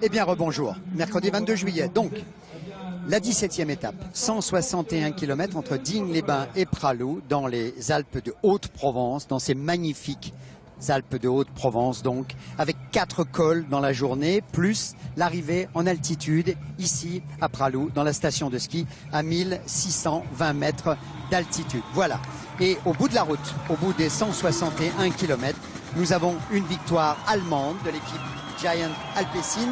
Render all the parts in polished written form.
Eh bien, rebonjour. Mercredi 22 juillet, donc, la 17e étape, 161 km entre Digne-les-Bains et Pralou, dans les Alpes de Haute-Provence, dans ces magnifiques Alpes de Haute-Provence, donc, avec 4 cols dans la journée, plus l'arrivée en altitude, ici, à Pralou, dans la station de ski, à 1620 mètres d'altitude. Voilà. Et au bout de la route, au bout des 161 km, nous avons une victoire allemande de l'équipe Giant Alpecin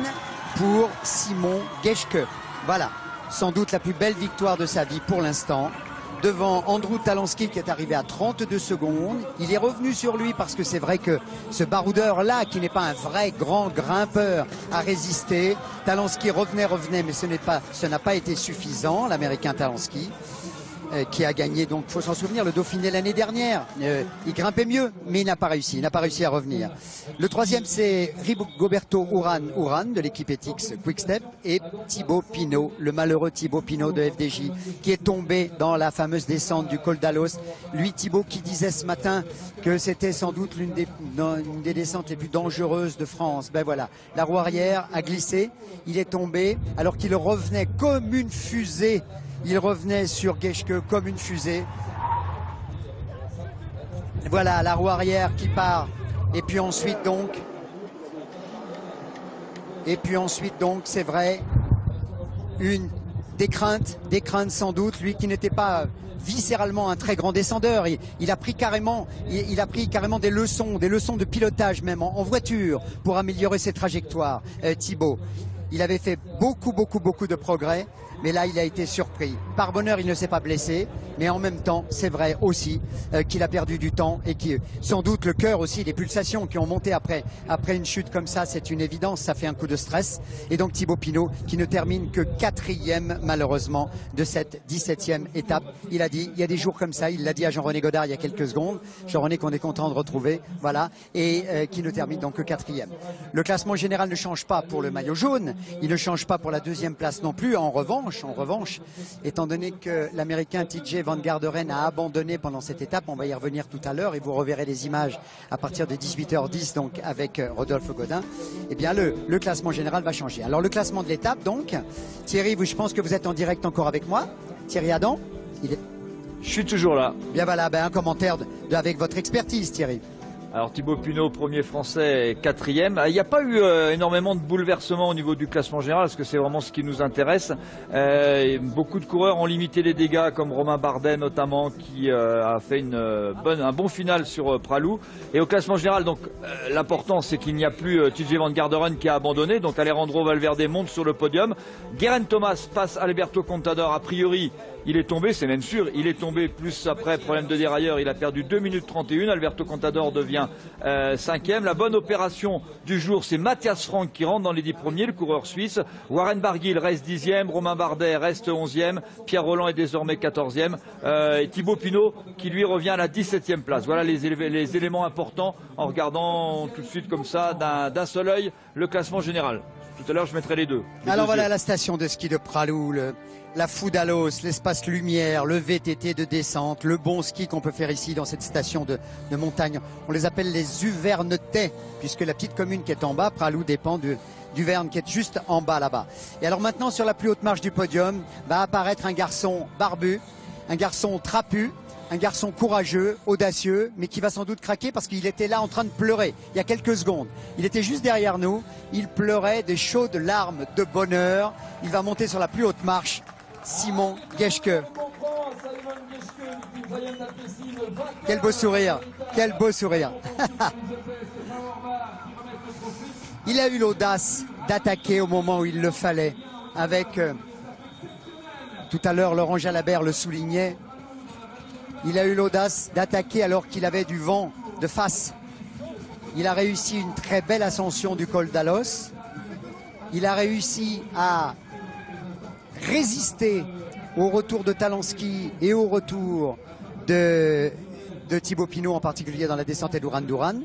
pour Simon Geschke. Voilà, sans doute la plus belle victoire de sa vie pour l'instant. Devant Andrew Talansky qui est arrivé à 32 secondes. Il est revenu sur lui parce que c'est vrai que ce baroudeur-là, qui n'est pas un vrai grand grimpeur, a résisté. Talansky revenait, mais ce n'a pas été suffisant, l'Américain Talansky. Qui a gagné, donc faut s'en souvenir, le Dauphiné l'année dernière. Il grimpait mieux, mais il n'a pas réussi à revenir. Le troisième, c'est Rigoberto Urán de l'équipe ETIX Quick-Step et Thibaut Pinot, le malheureux Thibaut Pinot de FDJ, qui est tombé dans la fameuse descente du col d'Alos. Lui, Thibaut, qui disait ce matin que c'était sans doute l'une des descentes les plus dangereuses de France. Ben voilà, la roue arrière a glissé, il est tombé alors qu'il revenait comme une fusée. Il revenait sur Geschke comme une fusée. Voilà la roue arrière qui part. Et puis ensuite donc, c'est vrai, des craintes sans doute. Lui qui n'était pas viscéralement un très grand descendeur, il a pris carrément des leçons de pilotage même en voiture pour améliorer ses trajectoires. Thibaut, il avait fait beaucoup de progrès. Mais là, il a été surpris. Par bonheur, il ne s'est pas blessé. Mais en même temps, c'est vrai aussi qu'il a perdu du temps et que sans doute le cœur aussi, les pulsations qui ont monté après une chute comme ça, c'est une évidence. Ça fait un coup de stress. Et donc Thibaut Pinot qui ne termine que 4e malheureusement de cette 17e étape. Il a dit, il y a des jours comme ça. Il l'a dit à Jean-René Godard il y a quelques secondes. Jean-René qu'on est content de retrouver. Voilà. Et qui ne termine donc que 4e. Le classement général ne change pas pour le maillot jaune. Il ne change pas pour la 2e place non plus. En revanche, étant donné que l'Américain TJ Van Garderen a abandonné pendant cette étape, on va y revenir tout à l'heure et vous reverrez les images à partir de 18h10 donc avec Rodolphe Godin, eh bien le classement général va changer. Alors le classement de l'étape donc, Thierry, je pense que vous êtes en direct encore avec moi. Thierry Adam, Je suis toujours là. Bien voilà, un commentaire avec votre expertise Thierry. Alors Thibaut Pinot, premier français, 4e. Il n'y a pas eu énormément de bouleversements au niveau du classement général, parce que c'est vraiment ce qui nous intéresse. Beaucoup de coureurs ont limité les dégâts, comme Romain Bardet notamment, qui a fait un bon final sur Pralou. Et au classement général, donc l'important c'est qu'il n'y a plus TJ Van Garderen qui a abandonné, donc Alejandro Valverde monte sur le podium. Geraint Thomas passe Alberto Contador, a priori. Il est tombé, c'est même sûr, il est tombé, plus après, problème de dérailleur, il a perdu 2 minutes 31, Alberto Contador devient 5e. La bonne opération du jour, c'est Matthias Frank qui rentre dans les 10 premiers, le coureur suisse. Warren Barguil reste 10e, Romain Bardet reste 11e, Pierre Rolland est désormais 14e, et Thibaut Pinot qui lui revient à la 17e place. Voilà les éléments importants en regardant tout de suite comme ça, d'un seul œil, le classement général. Tout à l'heure, je mettrai les deux. Alors voilà la station de ski de Pralou, la Foudalos, l'espace lumière, le VTT de descente, le bon ski qu'on peut faire ici dans cette station de montagne. On les appelle les Uvernetais, puisque la petite commune qui est en bas, Pralou, dépend du Verne qui est juste en bas là-bas. Et alors maintenant, sur la plus haute marche du podium, va apparaître un garçon barbu, un garçon trapu, un garçon courageux, audacieux, mais qui va sans doute craquer parce qu'il était là en train de pleurer il y a quelques secondes. Il était juste derrière nous, il pleurait des chaudes larmes de bonheur. Il va monter sur la plus haute marche, Simon Geschke. Quel beau sourire, quel beau sourire. Il a eu l'audace d'attaquer au moment où il le fallait. Avec, tout à l'heure, Laurent Jalabert le soulignait, il a eu l'audace d'attaquer alors qu'il avait du vent de face. Il a réussi une très belle ascension du col d'Alos. Il a réussi à résister au retour de Talansky et au retour de Thibaut Pinot, en particulier dans la descente Douran.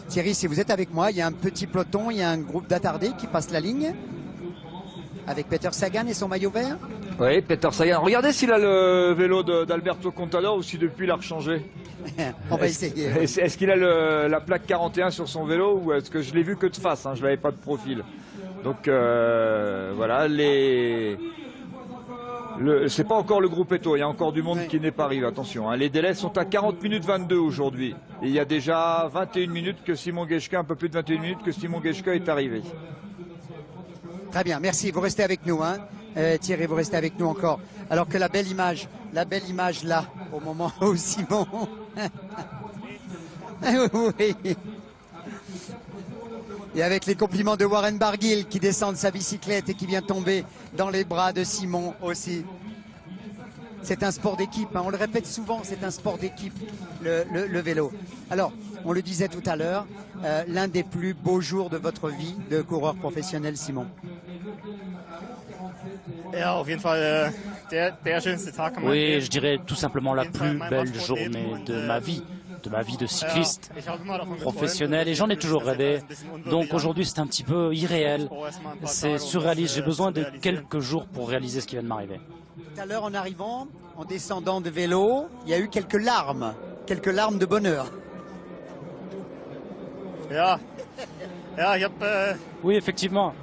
Thierry, si vous êtes avec moi, il y a un petit peloton, il y a un groupe d'attardés qui passe la ligne avec Peter Sagan et son maillot vert. Oui, Peter Sagan. Regardez s'il a le vélo d'Alberto Contador ou si depuis il a rechangé. On va essayer. Est-ce qu'il a la plaque 41 sur son vélo ou est-ce que je l'ai vu que de face, je ne l'avais pas de profil. Donc voilà, c'est pas encore le groupe Eto, il y a encore du monde qui n'est pas arrivé, attention. Hein. Les délais sont à 40 minutes 22 aujourd'hui. Et il y a déjà 21 minutes que Simon Geschke, un peu plus de 21 minutes que Simon Geschke est arrivé. Très bien, merci, vous restez avec nous. Hein. Thierry, vous restez avec nous encore. Alors que la belle image là, au moment où Simon... oui. Et avec les compliments de Warren Barguil qui descend de sa bicyclette et qui vient tomber dans les bras de Simon aussi. C'est un sport d'équipe, hein. On le répète souvent, c'est un sport d'équipe, le vélo. Alors, on le disait tout à l'heure, l'un des plus beaux jours de votre vie de coureur professionnel, Simon. Oui, je dirais tout simplement la plus belle journée de ma vie de cycliste professionnel, et j'en ai toujours rêvé. Donc aujourd'hui c'est un petit peu irréel, c'est surréaliste, j'ai besoin de quelques jours pour réaliser ce qui vient de m'arriver. Tout à l'heure en arrivant, en descendant de vélo, il y a eu quelques larmes de bonheur. Oui, effectivement.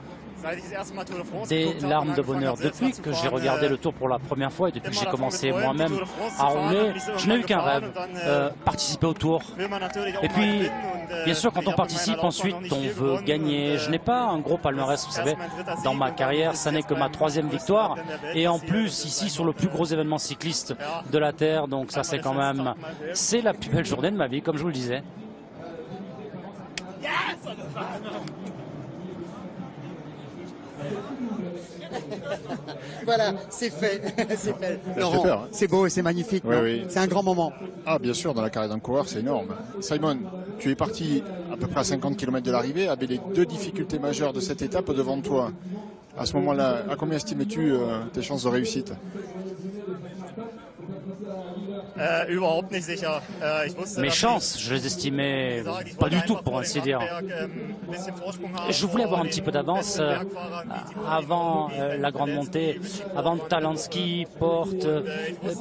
Des larmes de bonheur. Depuis que j'ai regardé le Tour pour la première fois et depuis que j'ai commencé moi-même à rouler, je n'ai eu qu'un rêve, participer au Tour. Et puis, bien sûr, quand on participe, ensuite, on veut gagner. Je n'ai pas un gros palmarès, vous savez, dans ma carrière. Ça n'est que ma 3e victoire. Et en plus, ici, sur le plus gros événement cycliste de la Terre. Donc ça, c'est quand même... C'est la plus belle journée de ma vie, comme je vous le disais. Voilà, c'est fait. C'est fait. Laurent, c'est beau et c'est magnifique. Oui, oui. C'est un grand moment. Ah, bien sûr, dans la carrière d'un coureur, c'est énorme. Simon, tu es parti à peu près à 50 km de l'arrivée, avec les 2 difficultés majeures de cette étape devant toi. À ce moment-là, à combien estimais-tu tes chances de réussite? Mes chances, je les estimais pas du tout, pour ainsi dire. Je voulais avoir un petit peu d'avance avant la grande montée, avant Talansky, Porte,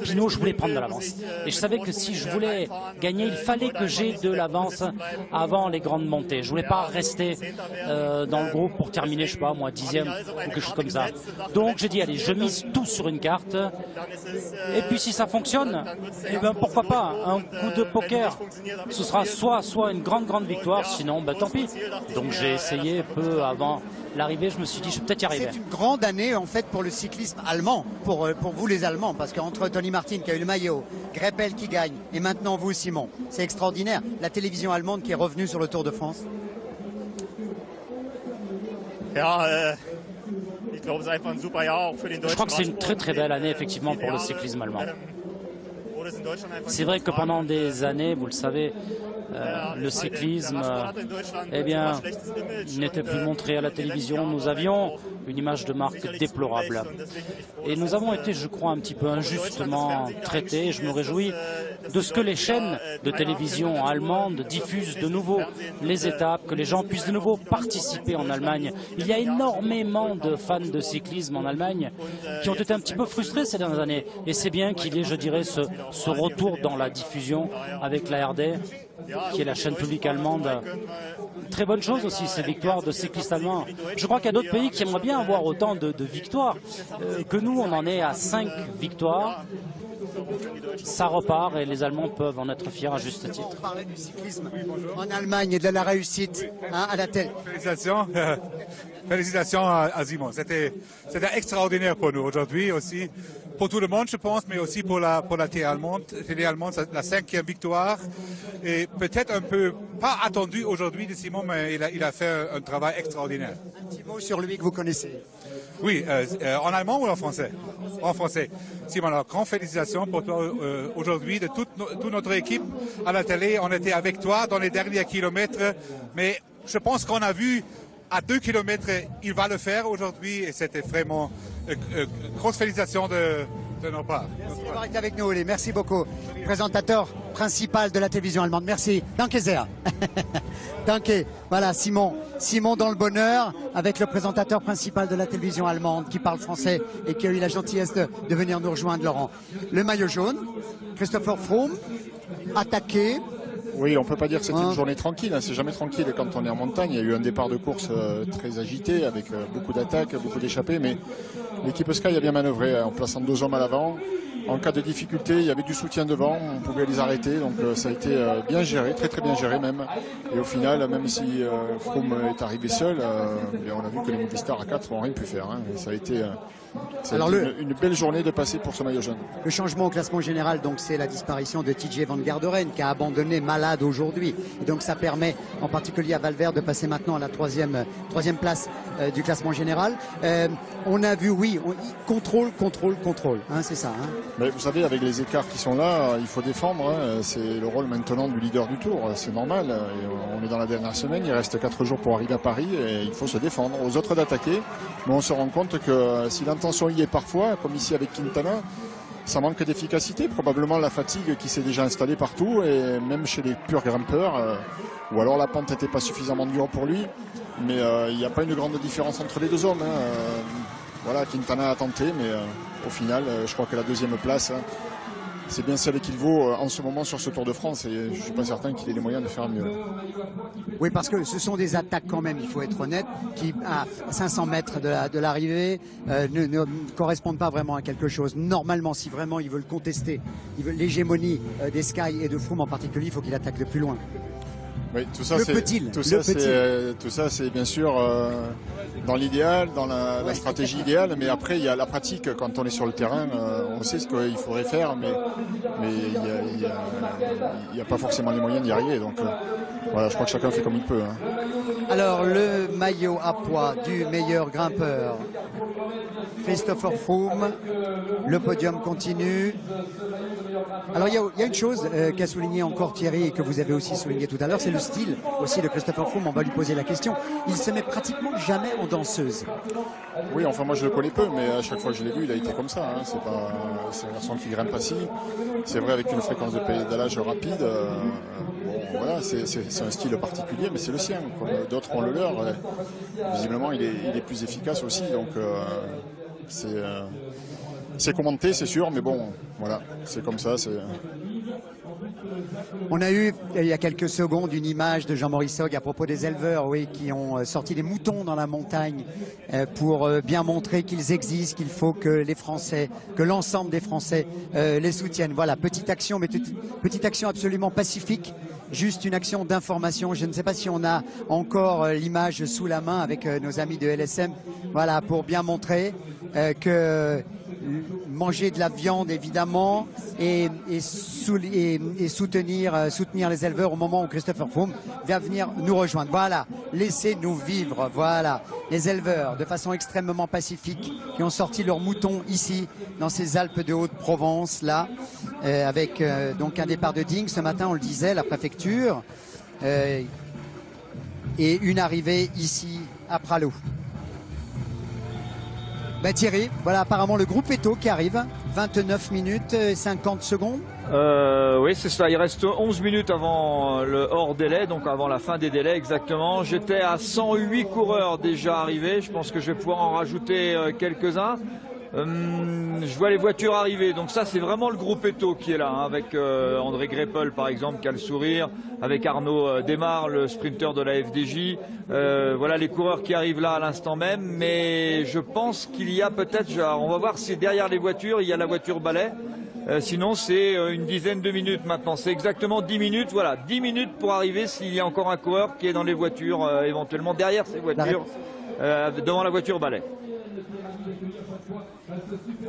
Pinot, je voulais prendre de l'avance. Et je savais que si je voulais gagner, il fallait que j'ai de l'avance avant les grandes montées. Je voulais pas rester dans le groupe pour terminer, je sais pas, moi, 10e ou quelque chose comme ça. Donc j'ai dit, allez, je mise tout sur une carte. Et puis si ça fonctionne, eh ben pourquoi pas, un coup de poker. Ce sera soit une grande victoire, sinon ben tant pis. Donc j'ai essayé peu avant l'arrivée, je me suis dit je vais peut-être y arriver. C'est une grande année en fait pour le cyclisme allemand, pour vous les Allemands, parce qu'entre Tony Martin qui a eu le maillot, Greppel qui gagne, et maintenant vous Simon, c'est extraordinaire. La télévision allemande qui est revenue sur le Tour de France. Je crois que c'est une très belle année effectivement pour le cyclisme allemand. C'est vrai que pendant des années, vous le savez, le cyclisme eh bien, n'était plus montré à la télévision. Nous avions une image de marque déplorable. Et nous avons été, je crois, un petit peu injustement traités. Je me réjouis de ce que les chaînes de télévision allemandes diffusent de nouveau les étapes, que les gens puissent de nouveau participer en Allemagne. Il y a énormément de fans de cyclisme en Allemagne qui ont été un petit peu frustrés ces dernières années. Et c'est bien qu'il y ait, je dirais, ce retour dans la diffusion avec la RD, qui est la chaîne publique allemande. Très bonne chose aussi, ces victoires de cyclistes allemands. Je crois qu'il y a d'autres pays qui aimeraient bien avoir autant de victoires que nous. On en est à 5 victoires. Ça repart et les Allemands peuvent en être fiers à juste titre. On parlait du cyclisme en Allemagne et de la réussite à la tête. Félicitations à Simon. C'était extraordinaire pour nous aujourd'hui aussi. Pour tout le monde, je pense, mais aussi pour la télé allemande. La 5e victoire. Et peut-être un peu pas attendu aujourd'hui de Simon, mais il a fait un travail extraordinaire. Un petit mot sur lui que vous connaissez. Oui, en allemand ou en français? En français. Simon, alors, grande félicitations pour toi aujourd'hui, de toute notre équipe à la télé. On était avec toi dans les derniers kilomètres, mais je pense qu'on a vu à 2 kilomètres, il va le faire aujourd'hui et c'était vraiment grosse félicitations de nos part. Merci d'avoir été avec nous, Oli. Merci beaucoup. Présentateur principal de la télévision allemande. Merci. Danke sehr. Danke. Voilà, Simon. Simon dans le bonheur avec le présentateur principal de la télévision allemande qui parle français et qui a eu la gentillesse de venir nous rejoindre, Laurent. Le maillot jaune, Christopher Froome, attaqué, Oui, on peut pas dire que c'était une journée tranquille, hein. C'est jamais tranquille quand on est en montagne. Il y a eu un départ de course très agité avec beaucoup d'attaques, beaucoup d'échappées, mais l'équipe Sky a bien manœuvré en plaçant 2 hommes à l'avant. En cas de difficulté, il y avait du soutien devant, on pouvait les arrêter, donc ça a été bien géré, très très bien géré même. Et au final, même si Froome est arrivé seul, on a vu que les Movistar à 4 n'ont rien pu faire, hein. Ça a été une belle journée de passer pour ce maillot jaune. Le changement au classement général, donc c'est la disparition de TJ Van Garderen qui a abandonné malade aujourd'hui. Et donc ça permet en particulier à Valverde de passer maintenant à la troisième place du classement général. On a vu, oui, contrôle, hein, c'est ça. Hein. Mais vous savez, avec les écarts qui sont là, il faut défendre. Hein. C'est le rôle maintenant du leader du Tour. C'est normal. Et on est dans la dernière semaine. Il reste 4 jours pour arriver à Paris et il faut se défendre. Aux autres d'attaquer. Mais on se rend compte que si l'intention y est parfois, comme ici avec Quintana, ça manque d'efficacité. Probablement la fatigue qui s'est déjà installée partout et même chez les purs grimpeurs. Ou alors la pente n'était pas suffisamment dure pour lui. Mais il n'y a pas une grande différence entre les deux hommes. Hein. Voilà, Quintana a tenté, mais au final, je crois que la deuxième place, hein, c'est bien celle qu'il vaut en ce moment sur ce Tour de France. Et je ne suis pas certain qu'il ait les moyens de faire mieux. Oui, parce que ce sont des attaques quand même, il faut être honnête, qui à 500 mètres de l'arrivée ne correspondent pas vraiment à quelque chose. Normalement, si vraiment ils veulent contester l'hégémonie des Sky et de Froome en particulier, il faut qu'il attaque de plus loin. Oui, tout ça, c'est bien sûr dans l'idéal, dans la stratégie idéale, mais après il y a la pratique. Quand on est sur le terrain, on sait ce qu'il faudrait faire, mais il n'y a pas forcément les moyens d'y arriver. Donc voilà, je crois que chacun fait comme il peut. Hein. Alors le maillot à poids du meilleur grimpeur, Christopher Froome, le podium continue. Alors il y a une chose qu'a souligné encore Thierry et que vous avez aussi souligné tout à l'heure, c'est le style aussi de Christopher Froome. On va lui poser la question. Il se met pratiquement jamais en danseuse. Oui, enfin moi je le connais peu, mais à chaque fois que je l'ai vu, il a été comme ça. Hein. C'est un garçon qui grimpe assis. C'est vrai avec une fréquence de pédalage rapide. Bon, voilà, c'est un style particulier, mais c'est le sien. Comme d'autres ont le leur. Visiblement, il est plus efficace aussi. Donc c'est commenté, c'est sûr, mais bon, voilà, c'est comme ça. On a eu, il y a quelques secondes, une image de Jean-Maurice Hogg à propos des éleveurs, oui, qui ont sorti des moutons dans la montagne pour bien montrer qu'ils existent, qu'il faut que les Français, que l'ensemble des Français les soutiennent. Voilà, petite action, mais petite action absolument pacifique. Juste une action d'information. Je ne sais pas si on a encore l'image sous la main avec nos amis de LSM. Voilà, pour bien montrer que manger de la viande évidemment et soutenir les éleveurs au moment où Christopher Froome va venir nous rejoindre. Voilà, laissez-nous vivre. Voilà, les éleveurs de façon extrêmement pacifique qui ont sorti leurs moutons ici dans ces Alpes de Haute-Provence là, avec donc un départ de Digne ce matin, on le disait, la préfecture, et une arrivée ici à Pralou. Ben Thierry, voilà apparemment le groupe Eto qui arrive, 29 minutes et 50 secondes. Oui, c'est ça, il reste 11 minutes avant le hors délai, donc avant la fin des délais exactement. J'étais à 108 coureurs déjà arrivés, je pense que je vais pouvoir en rajouter quelques-uns. Je vois les voitures arriver, donc ça c'est vraiment le groupe Eto qui est là, hein, avec André Greppel par exemple qui a le sourire, avec Arnaud Desmar, le sprinter de la FDJ. Voilà les coureurs qui arrivent là à l'instant même, mais je pense qu'il y a peut-être, on va voir si derrière les voitures il y a la voiture balai. Sinon c'est une dizaine de minutes maintenant, c'est exactement 10 minutes, voilà, 10 minutes pour arriver s'il y a encore un coureur qui est dans les voitures, éventuellement derrière ces voitures, devant la voiture balai.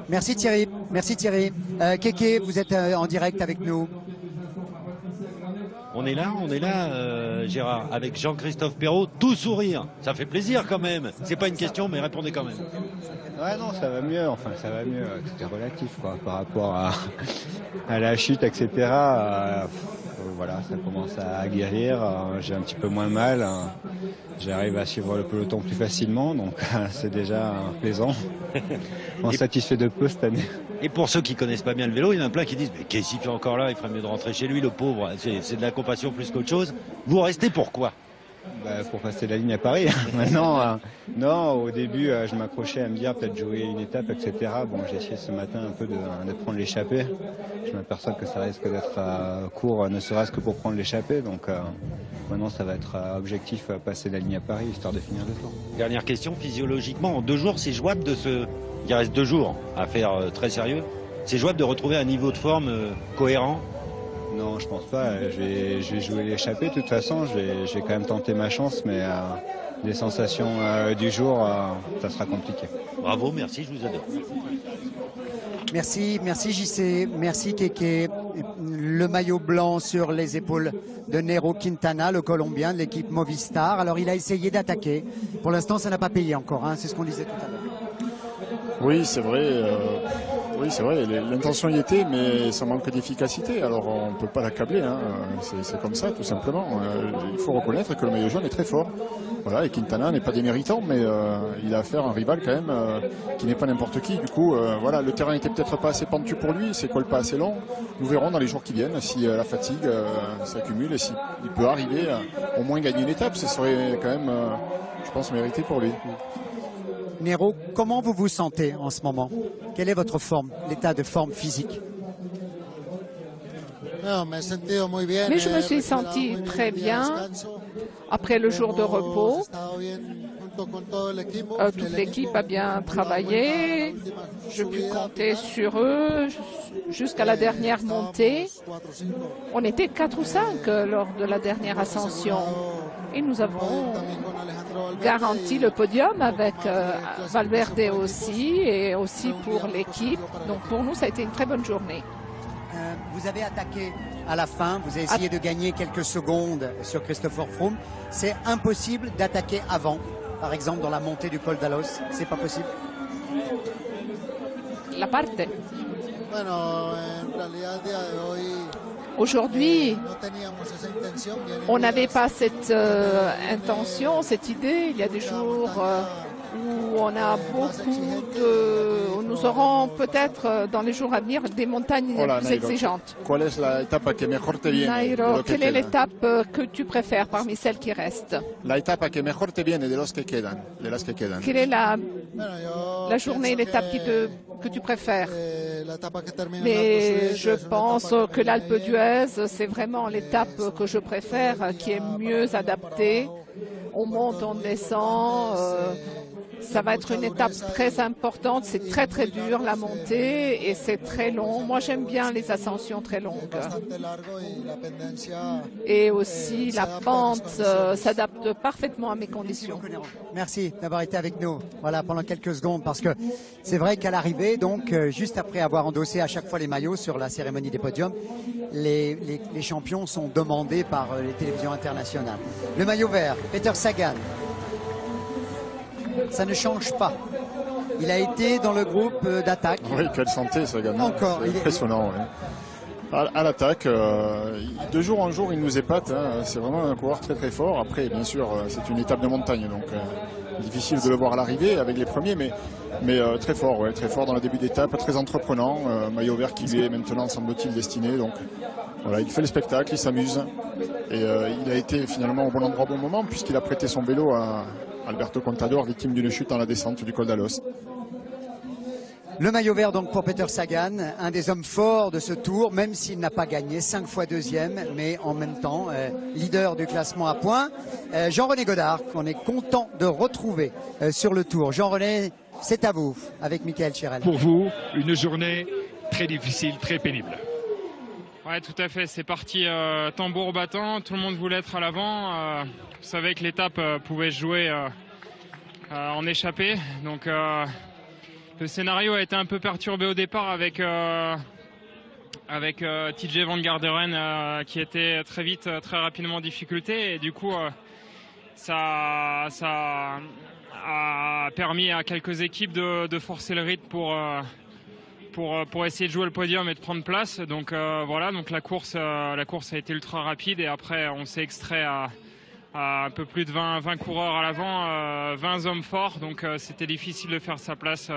Merci Thierry, merci Thierry. Kéké, vous êtes en direct avec nous. On est là, Gérard, avec Jean-Christophe Perrault, tout sourire. Ça fait plaisir quand même. C'est pas une question, mais répondez quand même. Ouais, non, ça va mieux. Enfin, ça va mieux. Tout est relatif, quoi, par rapport à la chute, etc. Voilà, ça commence à guérir. J'ai un petit peu moins mal. J'arrive à suivre le peloton plus facilement, donc c'est déjà plaisant. On est satisfait de peu cette année. Et pour ceux qui connaissent pas bien le vélo, il y en a plein qui disent mais qu'est-ce qu'il fait encore là, il ferait mieux de rentrer chez lui, le pauvre. C'est de la compassion plus qu'autre chose. Vous restez pourquoi? Pour passer la ligne à Paris. Maintenant, non, au début, je m'accrochais à me dire peut-être jouer une étape, etc. Bon, j'ai essayé ce matin un peu de prendre l'échappée. Je m'aperçois que ça risque d'être court, ne serait-ce que pour prendre l'échappée. Donc maintenant, ça va être objectif passer la ligne à Paris, histoire de finir le tour. Dernière question, physiologiquement, en 2 jours, c'est jouable de se... Il reste 2 jours à faire très sérieux. C'est jouable de retrouver un niveau de forme cohérent? Non, je pense pas. Je vais jouer l'échappée de toute façon. Je vais quand même tenter ma chance, mais les sensations du jour, ça sera compliqué. Bravo, merci, je vous adore. Merci JC, merci Keke. Le maillot blanc sur les épaules de Nairo Quintana, le Colombien de l'équipe Movistar. Alors il a essayé d'attaquer. Pour l'instant, ça n'a pas payé encore, hein, c'est ce qu'on disait tout à l'heure. Oui, c'est vrai. Oui, c'est vrai, l'intention y était, mais ça manque d'efficacité. Alors on ne peut pas l'accabler, hein. C'est comme ça, tout simplement. Il faut reconnaître que le maillot jaune est très fort. Voilà, et Quintana n'est pas déméritant, mais il a affaire à un rival quand même qui n'est pas n'importe qui. Du coup, voilà, le terrain n'était peut-être pas assez pentu pour lui, ses cols pas assez longs. Nous verrons dans les jours qui viennent si la fatigue s'accumule et s'il peut arriver à au moins gagner une étape. Ce serait quand même, je pense, mérité pour lui. Nairo, comment vous vous sentez en ce moment? Quelle est votre forme, l'état de forme physique? Mais je me suis senti très bien après le jour de repos. Toute l'équipe a bien travaillé. Je puis compter sur eux jusqu'à la dernière montée. On était 4 ou 5 lors de la dernière ascension. Et nous avons garanti le podium avec Valverde aussi et aussi pour l'équipe. Donc pour nous, ça a été une très bonne journée. Vous avez attaqué à la fin, vous avez essayé de gagner quelques secondes sur Christopher Froome. C'est impossible d'attaquer avant, par exemple dans la montée du col d'Alos, c'est pas possible? La parte. Aujourd'hui, on n'avait pas cette intention, cette idée. Il y a des jours où on a beaucoup de... Nous aurons peut-être dans les jours à venir des montagnes plus exigeantes. Nairo, quelle est l'étape que tu préfères parmi celles qui restent? Quelle est la journée, l'étape que tu préfères? Mais je pense que l'Alpe d'Huez, c'est vraiment l'étape que je préfère, qui est mieux adaptée. On monte, on descend. Ça va être une étape très importante. C'est très très dur la montée et c'est très long. Moi j'aime bien les ascensions très longues. Et aussi la pente s'adapte parfaitement à mes conditions. Merci d'avoir été avec nous. Voilà, pendant quelques secondes, parce que c'est vrai qu'à l'arrivée, donc juste après avoir endossé à chaque fois les maillots sur la cérémonie des podiums, les champions sont demandés par les télévisions internationales. Le maillot vert, Peter Sagan. Ça ne change pas. Il a été dans le groupe d'attaque. Oui, quelle santé, Sagan. Encore. C'est impressionnant. Oui. À l'attaque, de jour en jour, il nous épate. Hein. C'est vraiment un coureur très très fort. Après, bien sûr, c'est une étape de montagne, donc difficile de le voir à l'arrivée avec les premiers, mais très fort, ouais, très fort dans le début d'étape, très entreprenant. Maillot vert qui lui est maintenant, semble-t-il, destiné. Donc voilà, il fait le spectacle, il s'amuse. Et il a été finalement au bon endroit au bon moment, puisqu'il a prêté son vélo à Alberto Contador, victime d'une chute dans la descente du col d'Alos. Le maillot vert donc pour Peter Sagan, un des hommes forts de ce tour, même s'il n'a pas gagné, 5 fois deuxième, mais en même temps leader du classement à points. Jean-René Godard, qu'on est content de retrouver sur le tour. Jean-René, c'est à vous, avec Michael Chérel. Pour vous, une journée très difficile, très pénible. Ouais, tout à fait. C'est parti tambour battant. Tout le monde voulait être à l'avant. Vous savez que l'étape pouvait se jouer en échappée. Donc le scénario a été un peu perturbé au départ avec TJ Van Garderen qui était très vite, très rapidement en difficulté. Et du coup, ça a permis à quelques équipes de forcer le rythme pour essayer de jouer le podium et de prendre place. Donc voilà, donc la course a été ultra rapide et après on s'est extrait à un peu plus de 20 coureurs à l'avant, 20 hommes forts, donc c'était difficile de faire sa place.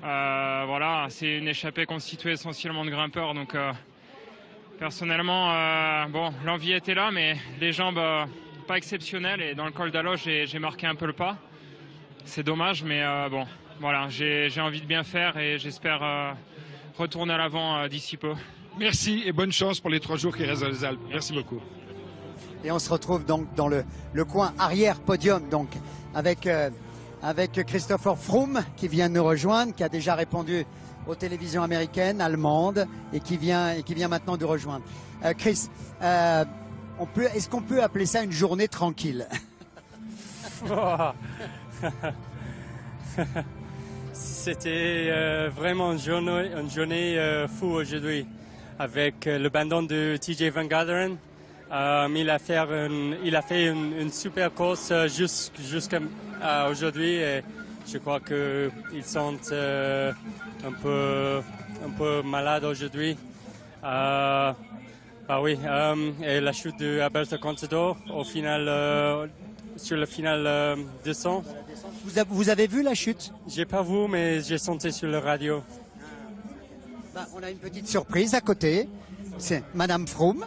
Voilà, c'est une échappée constituée essentiellement de grimpeurs, donc personnellement, bon, l'envie était là, mais les jambes pas exceptionnel et dans le col d'Aloche, j'ai marqué un peu le pas. C'est dommage, mais bon, voilà, j'ai envie de bien faire et j'espère retourner à l'avant d'ici peu. Merci et bonne chance pour les 3 jours qui restent dans les Alpes. Merci beaucoup. Et on se retrouve donc dans le coin arrière podium, donc avec Christopher Froome qui vient de nous rejoindre, qui a déjà répondu aux télévisions américaines, allemandes et qui vient maintenant de rejoindre. Chris, est-ce qu'on peut appeler ça une journée tranquille? C'était vraiment une journée fou aujourd'hui avec l'abandon de TJ Van Garderen. Il a fait une super course jusqu'à aujourd'hui et je crois qu'ils sont un peu malades aujourd'hui. Et la chute de Alberto Contador au final, sur le final 200. Vous avez vu la chute? J'ai pas vu, mais j'ai senti sur la radio. On a une petite surprise à côté. C'est Madame Froome.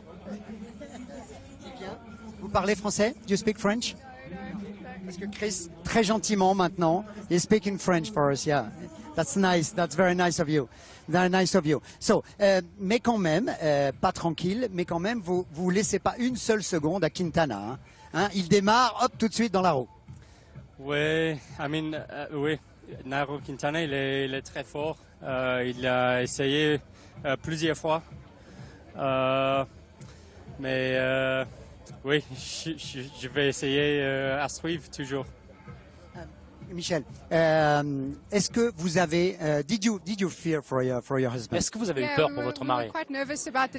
Vous parlez français? Do you speak French? Parce que Chris, très gentiment maintenant, is speaking French for us. Yeah, that's nice. That's very nice of you. Very nice of you. So, mais quand même, pas tranquille, mais quand même, vous laissez pas une seule seconde à Quintana. Hein? Il démarre, hop, tout de suite dans la roue. Oui, oui. Nairo Quintana, il est très fort. Il a essayé plusieurs fois. Mais oui, je vais essayer à suivre toujours. Michel, est-ce que vous avez did you fear for your husband? Est-ce que vous avez eu peur pour votre mari?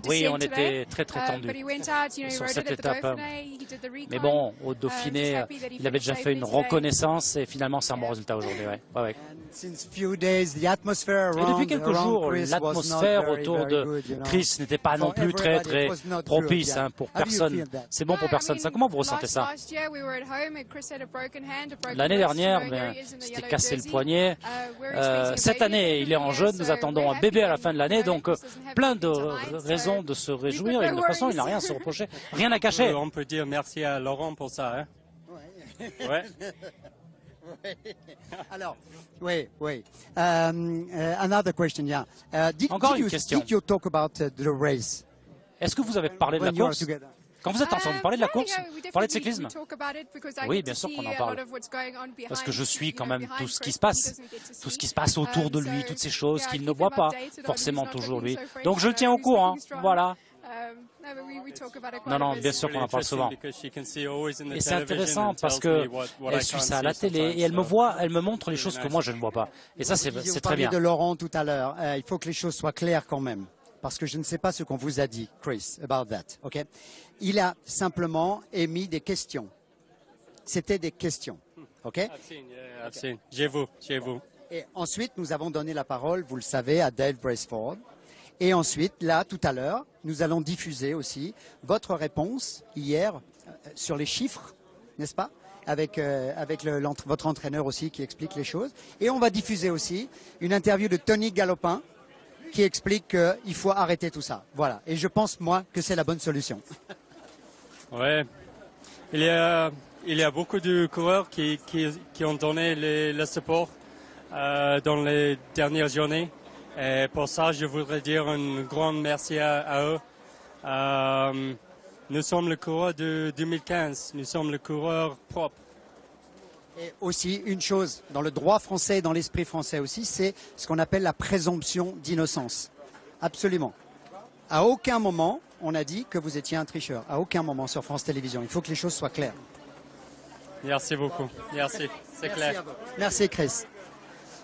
Oui, on était très tendus sur cette étape. Mais bon, au Dauphiné, il avait déjà fait une reconnaissance et finalement c'est un bon résultat aujourd'hui. Ouais. Et depuis quelques jours, l'atmosphère autour de Chris n'était pas non plus très propice pour personne. C'est bon pour personne. Comment vous ressentez ça? L'année dernière, s'était cassé le poignet. Cette année, il est en jeune. Nous attendons un bébé à la fin de l'année. Donc, plein de raisons de se réjouir. Et de toute façon, il n'a rien à se reprocher. Rien à cacher. On peut dire merci à Laurent pour ça. Hein? Ouais. Alors, oui. Another question, yeah. Encore une question. Did you talk about the race? Est-ce que vous avez parlé de la course? Quand vous êtes ensemble, vous parlez de la course? Vous parlez de cyclisme? Oui, bien sûr qu'on en parle. Parce que je suis quand même tout ce qui se passe autour de lui, toutes ces choses qu'il ne voit pas forcément toujours lui. Donc je le tiens au courant, voilà. Non, bien sûr qu'on en parle souvent. Et c'est intéressant parce qu'elle suit ça à la télé et elle me montre les choses que moi je ne vois pas. Et ça, c'est très bien. Vous parliez de Laurent tout à l'heure. Il faut que les choses soient claires quand même. Parce que je ne sais pas ce qu'on vous a dit, Chris, about that. Okay? Il a simplement émis des questions. C'était des questions. OK? J'ai vu. Et ensuite, nous avons donné la parole, vous le savez, à Dave Braceford. Et ensuite, là, tout à l'heure, nous allons diffuser aussi votre réponse hier sur les chiffres, n'est-ce pas? Avec votre entraîneur aussi qui explique les choses. Et on va diffuser aussi une interview de Tony Galopin qui explique qu'il faut arrêter tout ça. Voilà. Et je pense, moi, que c'est la bonne solution. Ouais. Il y a beaucoup de coureurs qui ont donné le support dans les dernières journées. Et pour ça, je voudrais dire un grand merci à eux. Nous sommes le coureur de 2015. Nous sommes le coureur propre. Et aussi, une chose, dans le droit français et dans l'esprit français aussi, c'est ce qu'on appelle la présomption d'innocence. Absolument. À aucun moment, on a dit que vous étiez un tricheur. À aucun moment sur France Télévisions. Il faut que les choses soient claires. Merci beaucoup. Merci. C'est clair. Merci, Chris.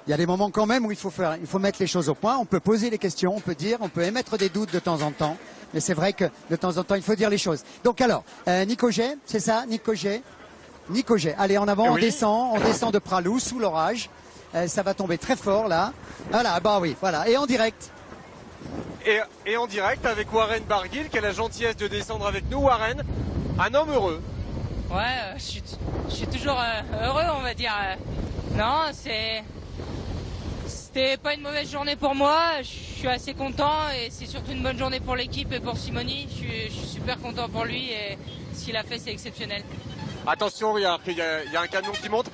Il y a des moments quand même où il faut mettre les choses au point. On peut poser les questions, on peut dire, on peut émettre des doutes de temps en temps. Mais c'est vrai que de temps en temps, il faut dire les choses. Donc alors, Nick Auger, c'est ça, Nick Auger? Nick Auger, allez en avant, oui. on descend de Pralou sous l'orage. Ça va tomber très fort là. Voilà, voilà. Et en direct. Et en direct avec Warren Barguil qui a la gentillesse de descendre avec nous. Warren, un homme heureux. Ouais, je suis toujours heureux, on va dire. Non, c'était C'était pas une mauvaise journée pour moi, je suis assez content et c'est surtout une bonne journée pour l'équipe et pour Simoni. Je suis super content pour lui et ce qu'il a fait c'est exceptionnel. Attention, il y a un camion qui monte.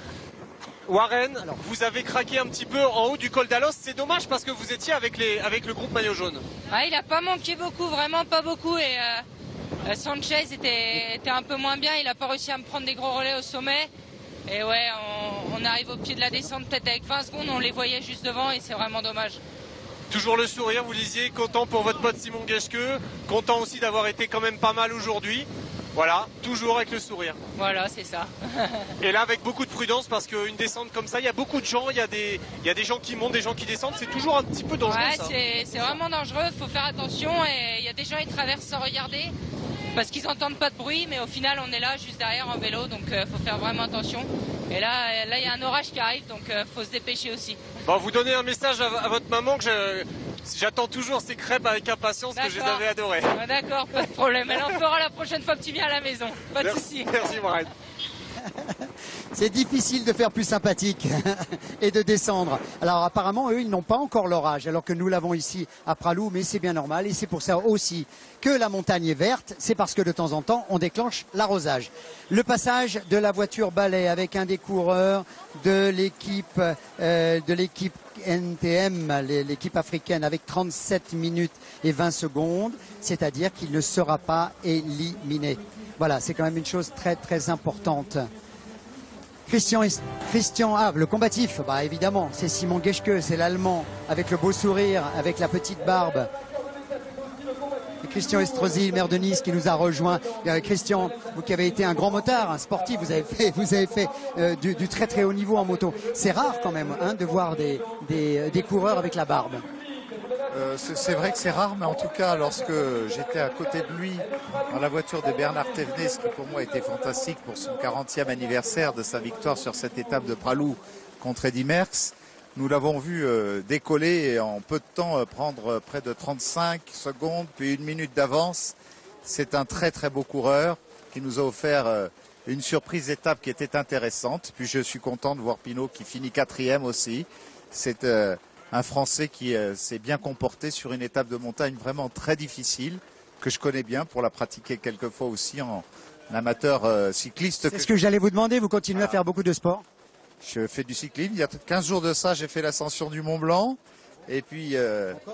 Warren, vous avez craqué un petit peu en haut du col d'Alos, c'est dommage parce que vous étiez avec le groupe maillot jaune. Ah, il a pas manqué beaucoup, vraiment pas beaucoup et Sanchez était un peu moins bien, il a pas réussi à me prendre des gros relais au sommet. Et ouais, on arrive au pied de la descente peut-être avec 20 secondes, on les voyait juste devant et c'est vraiment dommage. Toujours le sourire, vous disiez, content pour votre pote Simon Geschke, content aussi d'avoir été quand même pas mal aujourd'hui. Voilà, toujours avec le sourire. Voilà, c'est ça. Et là, avec beaucoup de prudence, parce qu'une descente comme ça, il y a beaucoup de gens, il y a des gens qui montent, des gens qui descendent, c'est toujours un petit peu dangereux. Ouais, c'est vraiment dangereux, il faut faire attention et il y a des gens qui traversent sans regarder parce qu'ils n'entendent pas de bruit, mais au final, on est là juste derrière en vélo, donc faut faire vraiment attention. Et là, il y a un orage qui arrive, donc faut se dépêcher aussi. Bon, vous donnez un message à votre maman que j'attends toujours ces crêpes avec impatience, que je les avais adorées. D'accord, pas de problème. Elle en fera la prochaine fois que tu viens à la maison. Pas de souci. Merci, Warren. C'est difficile de faire plus sympathique et de descendre. Alors apparemment, eux, ils n'ont pas encore l'orage, alors que nous l'avons ici à Pralou, mais c'est bien normal. Et c'est pour ça aussi que la montagne est verte. C'est parce que de temps en temps, on déclenche l'arrosage. Le passage de la voiture balai avec un des coureurs de l'équipe NTM, l'équipe africaine, avec 37 minutes et 20 secondes, c'est-à-dire qu'il ne sera pas éliminé. Voilà, c'est quand même une chose très très importante. Christian, le combatif, bah évidemment, c'est Simon Geschke, c'est l'Allemand, avec le beau sourire, avec la petite barbe. Et Christian Estrosi, maire de Nice, qui nous a rejoint. Christian, vous qui avez été un grand motard, un sportif, vous avez fait du très très haut niveau en moto. C'est rare quand même hein, de voir des coureurs avec la barbe. C'est vrai que c'est rare, mais en tout cas, lorsque j'étais à côté de lui dans la voiture de Bernard Thévenet, ce qui pour moi était fantastique pour son 40e anniversaire de sa victoire sur cette étape de Pralou contre Eddy Merckx, nous l'avons vu décoller et en peu de temps prendre près de 35 secondes, puis 1 minute d'avance. C'est un très très beau coureur qui nous a offert une surprise d'étape qui était intéressante. Puis je suis content de voir Pinot qui finit 4e aussi. C'est un Français qui s'est bien comporté sur une étape de montagne vraiment très difficile, que je connais bien pour la pratiquer quelquefois aussi en amateur cycliste. C'est ce que j'allais vous demander, vous continuez à faire beaucoup de sport? Je fais du cyclisme. Il y a 15 jours de ça, j'ai fait l'ascension du Mont Blanc. Et puis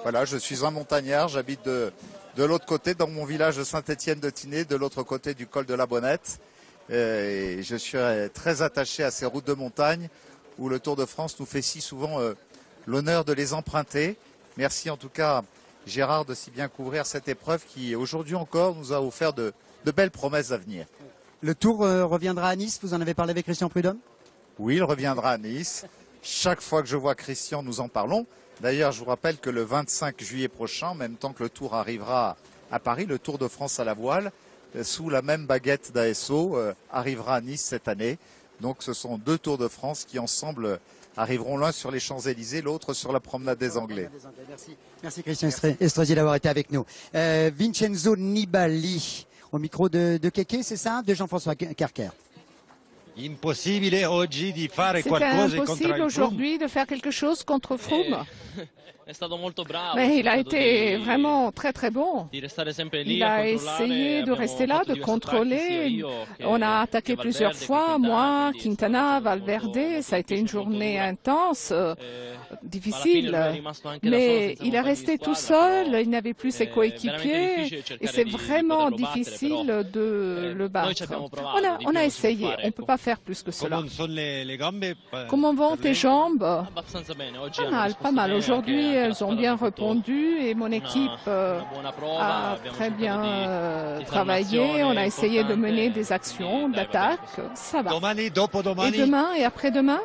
voilà, je suis un montagnard, j'habite de l'autre côté, dans mon village de Saint-Étienne-de-Tinée, de l'autre côté du col de la Bonnette. Et je suis très attaché à ces routes de montagne où le Tour de France nous fait si souvent l'honneur de les emprunter. Merci en tout cas Gérard de si bien couvrir cette épreuve qui aujourd'hui encore nous a offert de belles promesses à venir. Le Tour reviendra à Nice, vous en avez parlé avec Christian Prudhomme? Oui, il reviendra à Nice. Chaque fois que je vois Christian, nous en parlons. D'ailleurs, je vous rappelle que le 25 juillet prochain, en même temps que le Tour arrivera à Paris, le Tour de France à la voile, sous la même baguette d'ASO, arrivera à Nice cette année. Donc ce sont 2 Tours de France qui ensemble arriveront l'un sur les Champs-Élysées, l'autre sur la promenade des Anglais. Merci Christian Estrosi d'avoir été avec nous. Vincenzo Nibali, au micro de Keke, c'est ça? De Jean-François Carquer. Impossibile oggi di fare C'était qualcosa contro impossible il aujourd'hui de faire quelque chose contre Froome. È stato molto bravo. Mais il a été vraiment très très bon. Di restare sempre lì Il a a controllare, essayé de abbiamo rester là, fatto de diversi attacchi, sia contrôler. io che- On a attaqué che plusieurs Valverde, fois, che moi, Quintana, Quintana, Valverde. Ça a été une journée intense, difficile. alla fine lui è rimasto anche da solo, Mais senza il est compagni di resté tout squadra, seul, il n'avait plus ses veramente coéquipiers difficile cercare et c'est di vraiment poterlo battere, difficile però, de le noi battre. ci abbiamo provato, di On più a non si può essayé, fare, on ne ecco. peut pas faire plus que cela. Comment sono le gambe? Comment vont tes jambes? Abbastanza bene. Oggi hanno Pas risposto mal. bene, Aujourd'hui, anche la elles ont squadra bien ha fatto répondu et mon équipe una buona prova, a abbiamo très cercato bien di travaillé. formazione On a essayé de importante, mener des actions quindi, dai, d'attaque. Ça va. Domani, Et dopodomani? demain et après-demain,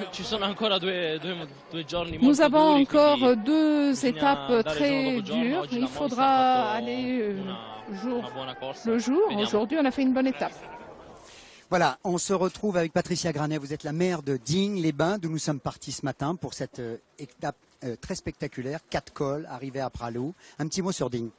ci sono ancora due giorni nous molto avons duri, encore quindi 2 bisogna étapes dare très giorno dopo giorno. dures. Oggi Il la faudra Monza ha fatto aller una buona corsa. le jour. Vediamo. Aujourd'hui, on a fait une bonne étape. Voilà, on se retrouve avec Patricia Granet. Vous êtes la maire de Digne-les-Bains, d'où nous sommes partis ce matin pour cette étape très spectaculaire. 4 cols arrivés à Pralou. Un petit mot sur Digne.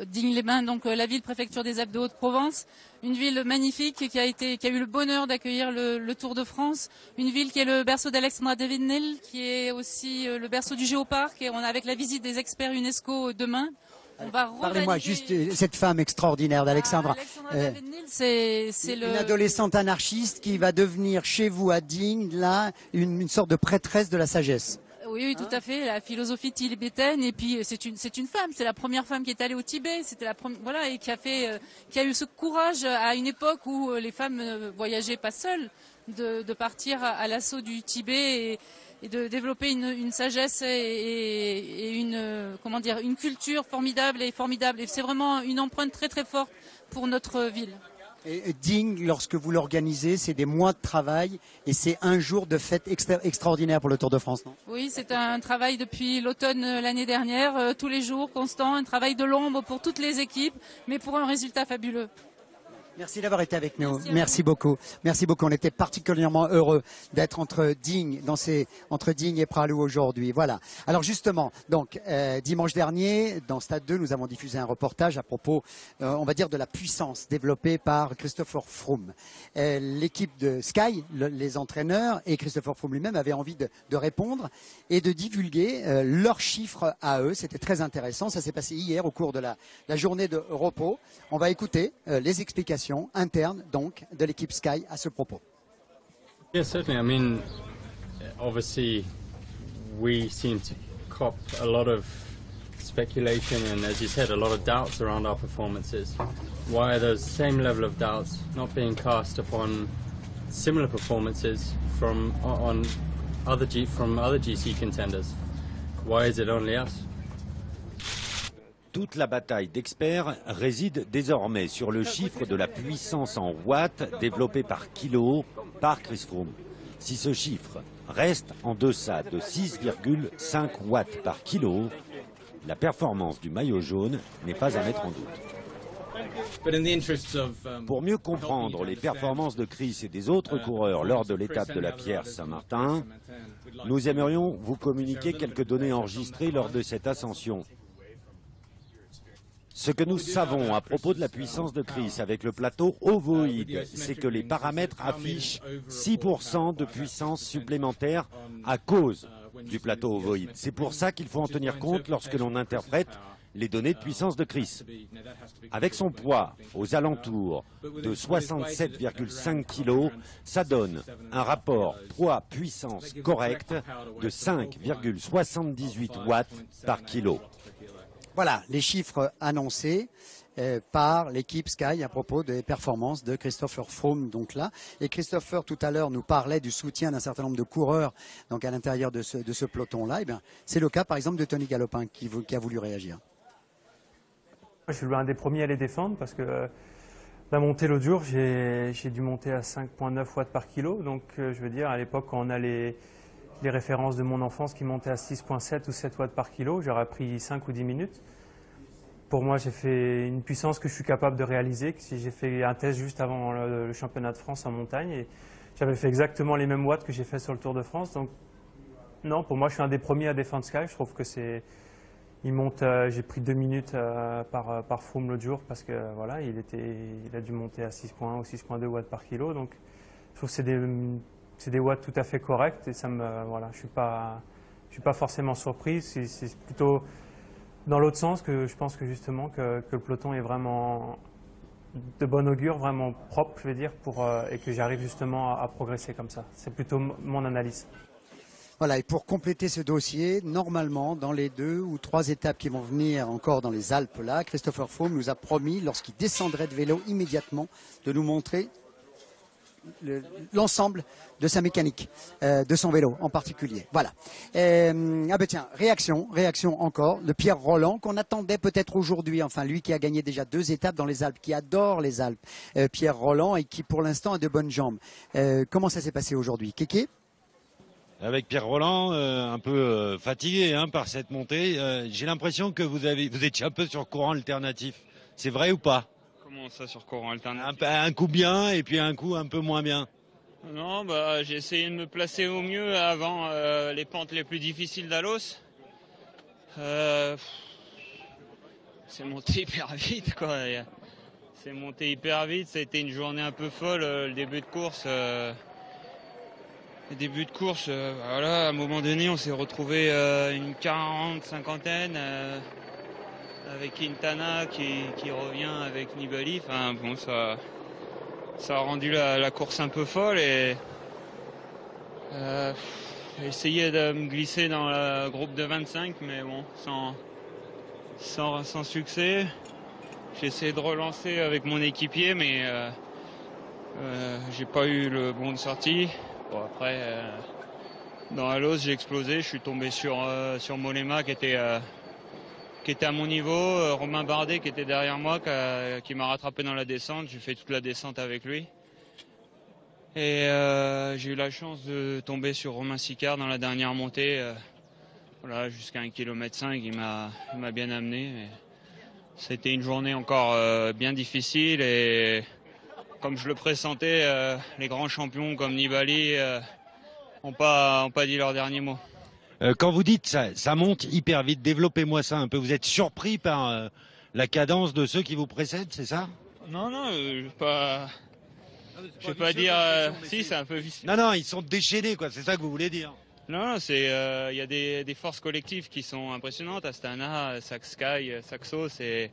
Digne-les-Bains, donc la ville préfecture des Alpes de Haute-Provence, une ville magnifique qui a eu le bonheur d'accueillir le Tour de France, une ville qui est le berceau d'Alexandra David-Néel, qui est aussi le berceau du Géoparc, et on a avec la visite des experts UNESCO demain. Parlez-moi juste de cette femme extraordinaire d'Alexandra. Alexandra David-Néel, c'est une adolescente anarchiste qui va devenir chez vous à Digne, là, une sorte de prêtresse de la sagesse. Oui, tout à fait. La philosophie tibétaine, et puis c'est une femme. C'est la première femme qui est allée au Tibet. C'était la première, voilà, et qui a eu ce courage à une époque où les femmes ne voyageaient pas seules, de partir à l'assaut du Tibet et de développer une sagesse et une culture formidable. Et c'est vraiment une empreinte très très forte pour notre ville. Et Digne, lorsque vous l'organisez, c'est des mois de travail et c'est un jour de fête extraordinaire pour le Tour de France, non? Oui, c'est un travail depuis l'automne l'année dernière, tous les jours, constant, un travail de l'ombre pour toutes les équipes, mais pour un résultat fabuleux. Merci d'avoir été avec nous. Merci beaucoup. Merci beaucoup. On était particulièrement heureux d'être entre Digne et Pralou aujourd'hui. Voilà. Alors justement, donc dimanche dernier, dans Stade 2, nous avons diffusé un reportage à propos, on va dire, de la puissance développée par Christopher Froome. L'équipe de Sky, les entraîneurs et Christopher Froome lui-même avaient envie de répondre et de divulguer leurs chiffres à eux. C'était très intéressant. Ça s'est passé hier au cours de la journée de repos. On va écouter les explications interne donc de l'équipe Sky à ce propos. Yeah, certainly. I mean, obviously, we seem to cop a lot of speculation and, as you said, a lot of doubts around our performances. Why are those same level of doubts not being cast upon similar performances from other GC contenders? Why is it only us? Toute la bataille d'experts réside désormais sur le chiffre de la puissance en watts développé par kilo par Chris Froome. Si ce chiffre reste en deçà de 6,5 watts par kilo, la performance du maillot jaune n'est pas à mettre en doute. Pour mieux comprendre les performances de Chris et des autres coureurs lors de l'étape de la Pierre Saint-Martin, nous aimerions vous communiquer quelques données enregistrées lors de cette ascension. Ce que nous savons à propos de la puissance de Chris avec le plateau ovoïde, c'est que les paramètres affichent 6% de puissance supplémentaire à cause du plateau ovoïde. C'est pour ça qu'il faut en tenir compte lorsque l'on interprète les données de puissance de Chris. Avec son poids aux alentours de 67,5 kg, ça donne un rapport poids-puissance correct de 5,78 watts par kilo. Voilà les chiffres annoncés par l'équipe Sky à propos des performances de Christopher Froome. Donc là, et Christopher tout à l'heure nous parlait du soutien d'un certain nombre de coureurs donc à l'intérieur de ce peloton-là. Eh bien, c'est le cas par exemple de Tony Galopin qui a voulu réagir. Je suis l'un des premiers à les défendre parce que la montée l'autre jour, j'ai dû monter à 5,9 watts par kilo. Donc je veux dire, à l'époque, quand on a les références de mon enfance qui montaient à 6,7 ou 7 watts par kilo, j'aurais pris 5 ou 10 minutes. Pour moi, j'ai fait une puissance que je suis capable de réaliser. J'ai fait un test juste avant le championnat de France en montagne et j'avais fait exactement les mêmes watts que j'ai fait sur le Tour de France. Donc non, pour moi, je suis un des premiers à défendre Sky. Je trouve que c'est... Il monte, j'ai pris 2 minutes par Froome l'autre jour parce que voilà, il a dû monter à 6,1 ou 6,2 watts par kilo. Donc je trouve que c'est des watts tout à fait corrects et ça voilà, je suis pas forcément surpris. C'est plutôt dans l'autre sens que je pense que justement que le peloton est vraiment de bon augure, vraiment propre, je vais dire, et que j'arrive justement à progresser comme ça. C'est plutôt mon analyse. Voilà, et pour compléter ce dossier, normalement, dans les 2 ou 3 étapes qui vont venir encore dans les Alpes, là, Christopher Froome nous a promis, lorsqu'il descendrait de vélo immédiatement, de nous montrer l'ensemble de sa mécanique, de son vélo en particulier. Voilà. Ah ben tiens, réaction encore de Pierre Rolland, qu'on attendait peut-être aujourd'hui, enfin lui qui a gagné déjà 2 étapes dans les Alpes, qui adore les Alpes, Pierre Rolland, et qui pour l'instant a de bonnes jambes. Comment ça s'est passé aujourd'hui, Kéké? Avec Pierre Rolland, un peu fatigué par cette montée, j'ai l'impression que vous étiez un peu sur courant alternatif. C'est vrai ou pas? Comment ça, sur courant alternatif? Un coup bien et puis un coup un peu moins bien. Non, j'ai essayé de me placer au mieux avant les pentes les plus difficiles d'Alos. c'est monté hyper vite, quoi. C'est monté hyper vite. Ça a été une journée un peu folle, le début de course. Voilà, à un moment donné, on s'est retrouvé une cinquantaine avec Quintana qui revient avec Nibali. Enfin, bon, ça a rendu la course un peu folle et j'ai essayé de me glisser dans le groupe de 25, mais bon, sans succès. J'ai essayé de relancer avec mon équipier, mais j'ai pas eu le bon de sortie. Bon, après, dans la Losse, j'ai explosé. Je suis tombé sur Mollema qui était à mon niveau. Romain Bardet qui était derrière moi, qui m'a rattrapé dans la descente. J'ai fait toute la descente avec lui. Et j'ai eu la chance de tomber sur Romain Sicard dans la dernière montée. Voilà, jusqu'à 1,5 km, il m'a bien amené. Mais c'était une journée encore bien difficile et comme je le pressentais, les grands champions comme Nibali n'ont pas dit leur dernier mot. Quand vous dites ça monte hyper vite, développez-moi ça un peu. Vous êtes surpris par la cadence de ceux qui vous précèdent, c'est ça? Non, je vais pas dire... si, c'est un peu vicieux. Non, ils sont déchaînés, quoi. C'est ça que vous voulez dire? Non, il y a des forces collectives qui sont impressionnantes. Astana, Sky, Saxo, c'est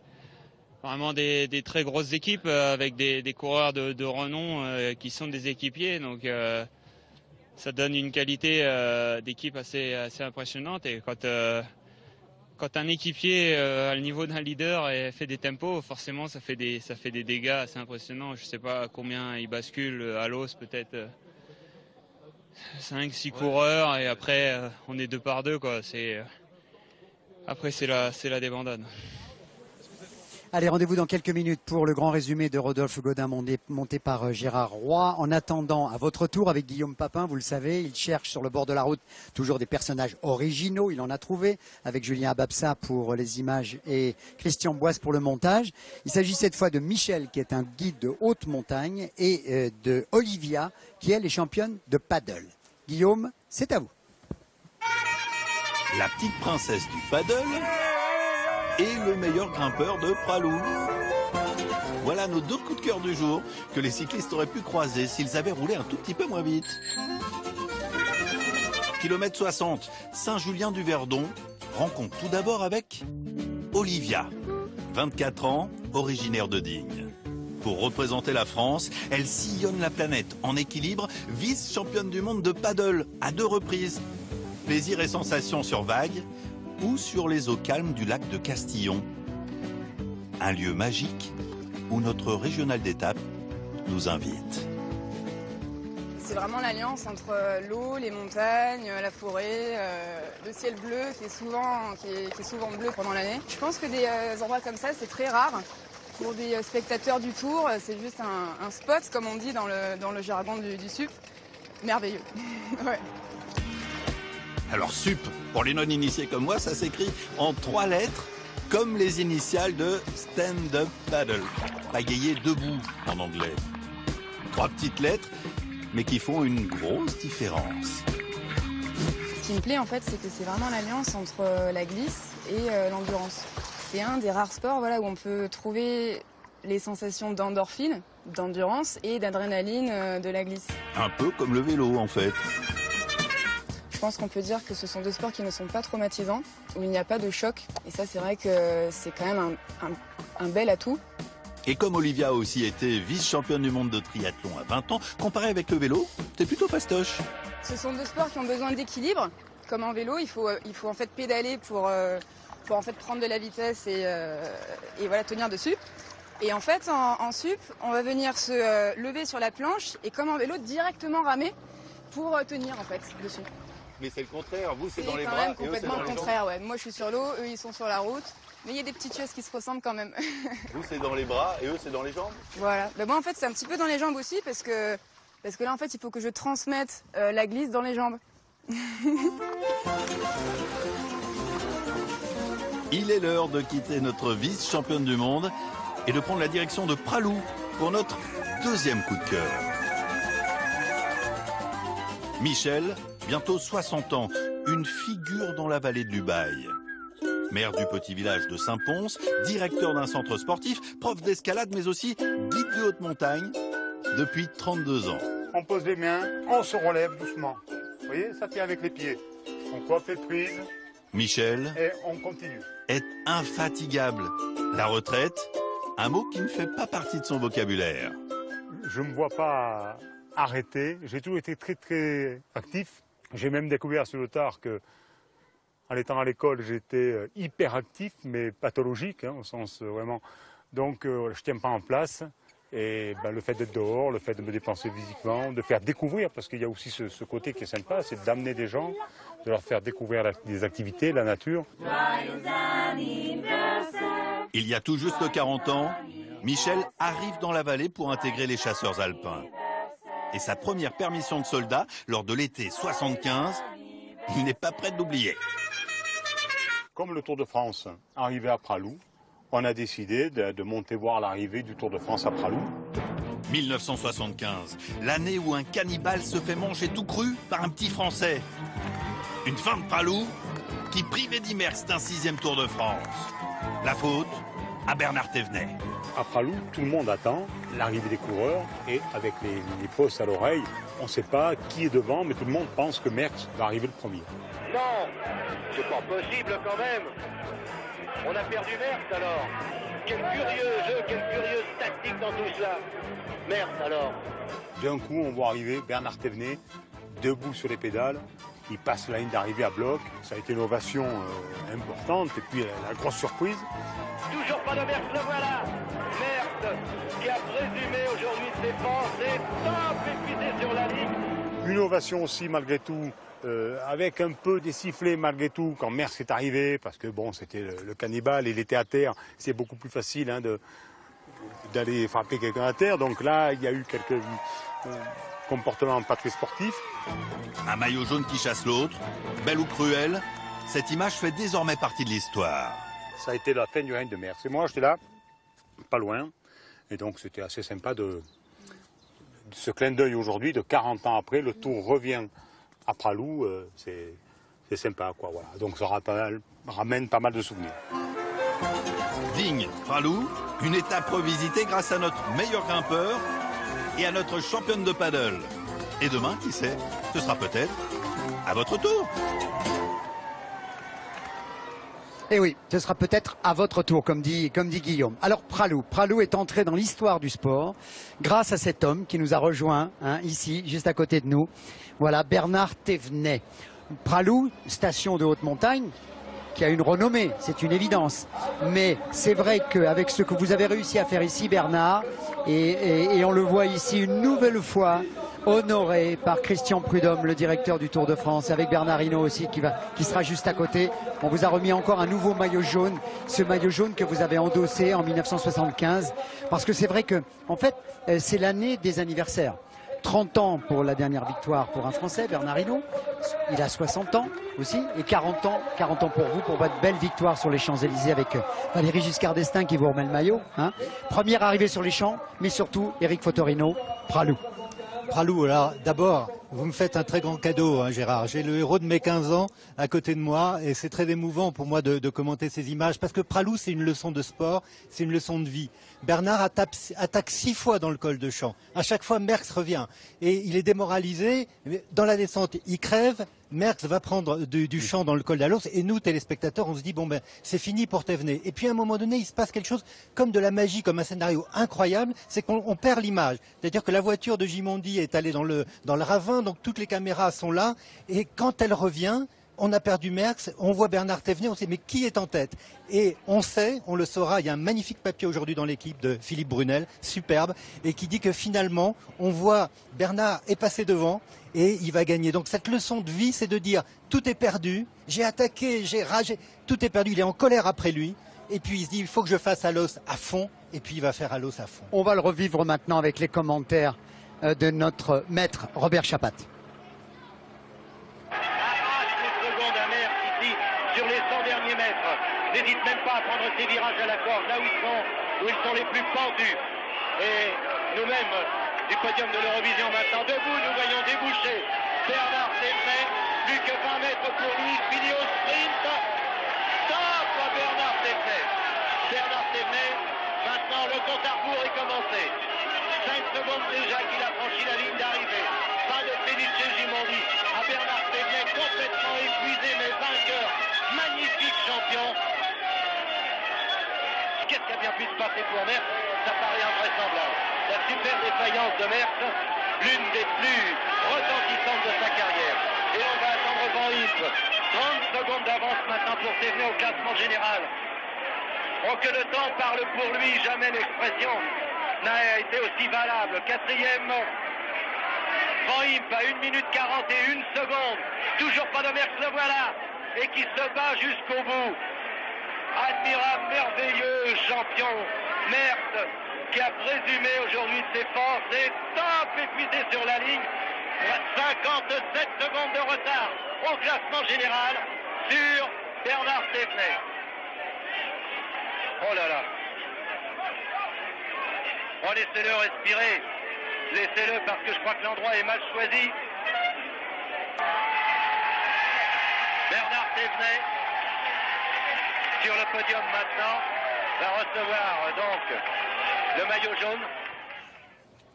vraiment des très grosses équipes avec des coureurs de renom qui sont des équipiers. Donc ça donne une qualité d'équipe assez impressionnante. Et quand un équipier a le niveau d'un leader et fait des tempos, forcément ça fait des dégâts assez impressionnants. Je ne sais pas combien il bascule à l'os, peut-être 5-6 coureurs et après on est 2 par 2, quoi. Après c'est la débandade. Allez, rendez-vous dans quelques minutes pour le grand résumé de Rodolphe Gaudin monté par Gérard Roy. En attendant, à votre tour avec Guillaume Papin, vous le savez, il cherche sur le bord de la route toujours des personnages originaux. Il en a trouvé avec Julien Ababsa pour les images et Christian Boisse pour le montage. Il s'agit cette fois de Michel qui est un guide de haute montagne et de Olivia qui elle est championne de paddle. Guillaume, c'est à vous. La petite princesse du paddle et le meilleur grimpeur de Pralou. Voilà nos 2 coups de cœur du jour que les cyclistes auraient pu croiser s'ils avaient roulé un tout petit peu moins vite. Kilomètre 60, Saint-Julien-du-Verdon, rencontre tout d'abord avec Olivia, 24 ans, originaire de Digne. Pour représenter la France, elle sillonne la planète en équilibre, vice-championne du monde de paddle à 2 reprises. Plaisir et sensations sur vagues ou sur les eaux calmes du lac de Castillon. Un lieu magique où notre régional d'étape nous invite. C'est vraiment l'alliance entre l'eau, les montagnes, la forêt, le ciel bleu qui est souvent bleu pendant l'année. Je pense que des endroits comme ça, c'est très rare. Pour des spectateurs du Tour, c'est juste un spot, comme on dit dans le jargon du SUP. Merveilleux. Ouais. Alors SUP, pour les non-initiés comme moi, ça s'écrit en 3 lettres, comme les initiales de Stand Up Paddle. Pagayer debout en anglais. 3 petites lettres, mais qui font une grosse différence. Ce qui me plaît en fait, c'est que c'est vraiment l'alliance entre la glisse et l'endurance. C'est un des rares sports où on peut trouver les sensations d'endorphine, d'endurance et d'adrénaline de la glisse. Un peu comme le vélo en fait. Je pense qu'on peut dire que ce sont 2 sports qui ne sont pas traumatisants, où il n'y a pas de choc. Et ça, c'est vrai que c'est quand même un bel atout. Et comme Olivia a aussi été vice-championne du monde de triathlon à 20 ans, comparé avec le vélo, c'est plutôt fastoche. Ce sont 2 sports qui ont besoin d'équilibre. Comme en vélo, il faut en fait pédaler pour en fait prendre de la vitesse et voilà, tenir dessus. Et en fait, en SUP, on va venir se lever sur la planche et comme en vélo, directement ramer pour tenir en fait dessus. Mais c'est le contraire, vous c'est dans les bras. C'est quand même complètement le contraire, ouais. Moi je suis sur l'eau, eux ils sont sur la route. Mais il y a des petites choses qui se ressemblent quand même. Vous c'est dans les bras et eux c'est dans les jambes. Voilà. Ben, moi en fait c'est un petit peu dans les jambes aussi parce que là en fait il faut que je transmette la glisse dans les jambes. Il est l'heure de quitter notre vice-championne du monde et de prendre la direction de Pralou pour notre 2e coup de cœur. Michel, bientôt 60 ans, une figure dans la vallée de l'Ubaye. Maire du petit village de Saint-Pons, directeur d'un centre sportif, prof d'escalade mais aussi guide de haute montagne depuis 32 ans. On pose les mains, on se relève doucement. Vous voyez, ça tient avec les pieds. On coiffe les prises. Michel et on continue. Est infatigable. La retraite, un mot qui ne fait pas partie de son vocabulaire. Je ne me vois pas arrêter. J'ai toujours été très actif. J'ai même découvert sur le tard que, en étant à l'école, j'étais hyper actif, mais pathologique, hein, au sens vraiment. Donc, je ne tiens pas en place. Et ben, le fait d'être dehors, le fait de me dépenser physiquement, de faire découvrir, parce qu'il y a aussi ce côté qui est sympa, c'est d'amener des gens, de leur faire découvrir des activités, la nature. Il y a tout juste 40 ans, Michel arrive dans la vallée pour intégrer les chasseurs alpins. Et sa première permission de soldat, lors de l'été 75, il n'est pas prêt d'oublier. Comme le Tour de France arrivé à Pralou, on a décidé de monter voir l'arrivée du Tour de France à Pralou. 1975, l'année où un cannibale se fait manger tout cru par un petit Français. Une fin de Pralou qui prive Eddy Merckx d'un 6e Tour de France. La faute à Bernard Thévenet. À Pralou, tout le monde attend l'arrivée des coureurs et avec les postes à l'oreille, on ne sait pas qui est devant, mais tout le monde pense que Merckx va arriver le premier. Non, c'est pas possible quand même. On a perdu Merckx alors. Quel curieux jeu, quelle curieuse tactique dans tout cela. Merckx alors. D'un coup, on voit arriver Bernard Thévenet, debout sur les pédales. Il passe la ligne d'arrivée à bloc. Ça a été une ovation importante. Et puis la grosse surprise. Toujours pas de Merckx, le voilà. Merckx qui a présumé aujourd'hui de ses forces et top épuisé sur la ligne. Une ovation aussi malgré tout. Avec un peu des sifflets malgré tout quand Merckx est arrivé, parce que bon, c'était le cannibale, il était à terre, c'est beaucoup plus facile hein, d'aller frapper quelqu'un à terre. Donc là, il y a eu quelques comportements pas très sportifs. Un maillot jaune qui chasse l'autre, belle ou cruelle, cette image fait désormais partie de l'histoire. Ça a été la fin du règne de Merckx. Et moi, j'étais là, pas loin, et donc c'était assez sympa de ce clin d'œil aujourd'hui, de 40 ans après, le Tour revient à Pralou, c'est sympa, quoi, voilà. Donc ça ramène pas mal de souvenirs. Digne, Pralou, une étape revisitée grâce à notre meilleur grimpeur et à notre championne de paddle. Et demain, qui sait, ce sera peut-être à votre tour. Et oui, ce sera peut-être à votre tour, comme dit Guillaume. Alors Pralou est entré dans l'histoire du sport grâce à cet homme qui nous a rejoint ici, juste à côté de nous. Voilà, Bernard Thévenet. Pralou, station de haute montagne, qui a une renommée, c'est une évidence. Mais c'est vrai qu'avec ce que vous avez réussi à faire ici, Bernard, et on le voit ici une nouvelle fois, honoré par Christian Prudhomme, le directeur du Tour de France, avec Bernard Hinault aussi qui sera juste à côté. On vous a remis encore un nouveau maillot jaune, ce maillot jaune que vous avez endossé en 1975, parce que c'est vrai que, en fait, c'est l'année des anniversaires. 30 ans pour la dernière victoire pour un Français, Bernard Hinault. Il a 60 ans aussi, et 40 ans pour vous, pour votre belle victoire sur les Champs-Élysées avec Valéry Giscard d'Estaing qui vous remet le maillot. Hein. Première arrivée sur les champs, mais surtout Eric Fotorino, Pralou. Pralou, alors d'abord, vous me faites un très grand cadeau, hein, Gérard. J'ai le héros de mes 15 ans à côté de moi et c'est très émouvant pour moi de commenter ces images parce que Pralou, c'est une leçon de sport, c'est une leçon de vie. Bernard attaque 6 fois dans le col de champ. À chaque fois, Merckx revient et il est démoralisé. Dans la descente, il crève. Merckx va prendre du champ dans le col d'Alos et nous, téléspectateurs, on se dit bon ben c'est fini pour Thévenet. Et puis à un moment donné, il se passe quelque chose comme de la magie, comme un scénario incroyable, c'est qu'on perd l'image. C'est-à-dire que la voiture de Gimondi est allée dans le ravin, donc toutes les caméras sont là et quand elle revient, on a perdu Merckx, on voit Bernard Thévenet, on sait mais qui est en tête? Et on sait, on le saura, il y a un magnifique papier aujourd'hui dans l'équipe de Philippe Brunel, superbe, et qui dit que finalement, on voit Bernard est passé devant et il va gagner. Donc cette leçon de vie, c'est de dire tout est perdu, j'ai attaqué, j'ai ragé, tout est perdu, il est en colère après lui, et puis il se dit il faut que je fasse Alos à fond, et puis il va faire Alos à fond. On va le revivre maintenant avec les commentaires de notre maître Robert Chapat. Sur les 100 derniers mètres, n'hésite même pas à prendre ses virages à la corde, là où ils sont les plus pendus. Et nous-mêmes, du podium de l'Eurovision maintenant, debout, nous voyons déboucher Bernard Thévenet, plus que 20 mètres pour lui, fini au sprint. Top compte à rebours est commencé. 5 secondes déjà qu'il a franchi la ligne d'arrivée. Pas de Felice Gimondi. À Bernard Thévenet, complètement épuisé, mais vainqueur. Magnifique champion. Qu'est-ce qui a bien pu se passer pour Merckx? Ça paraît invraisemblable. La super défaillance de Merckx, l'une des plus retentissantes de sa carrière. Et on va attendre Van Impe. 30 secondes d'avance maintenant pour Thévenet au classement général. Oh, que le temps parle pour lui, jamais l'expression n'a été aussi valable. Quatrième, Van Impe à 1 minute 41 secondes. Toujours pas de Merckx, le voilà. Et qui se bat jusqu'au bout. Admirable, merveilleux champion. Merckx qui a présumé aujourd'hui de ses forces et top épuisé sur la ligne. 57 secondes de retard au classement général sur Bernard Thévenet. Oh là là. Oh, laissez-le respirer. Laissez-le parce que je crois que l'endroit est mal choisi. Bernard Thévenet sur le podium maintenant va recevoir donc le maillot jaune.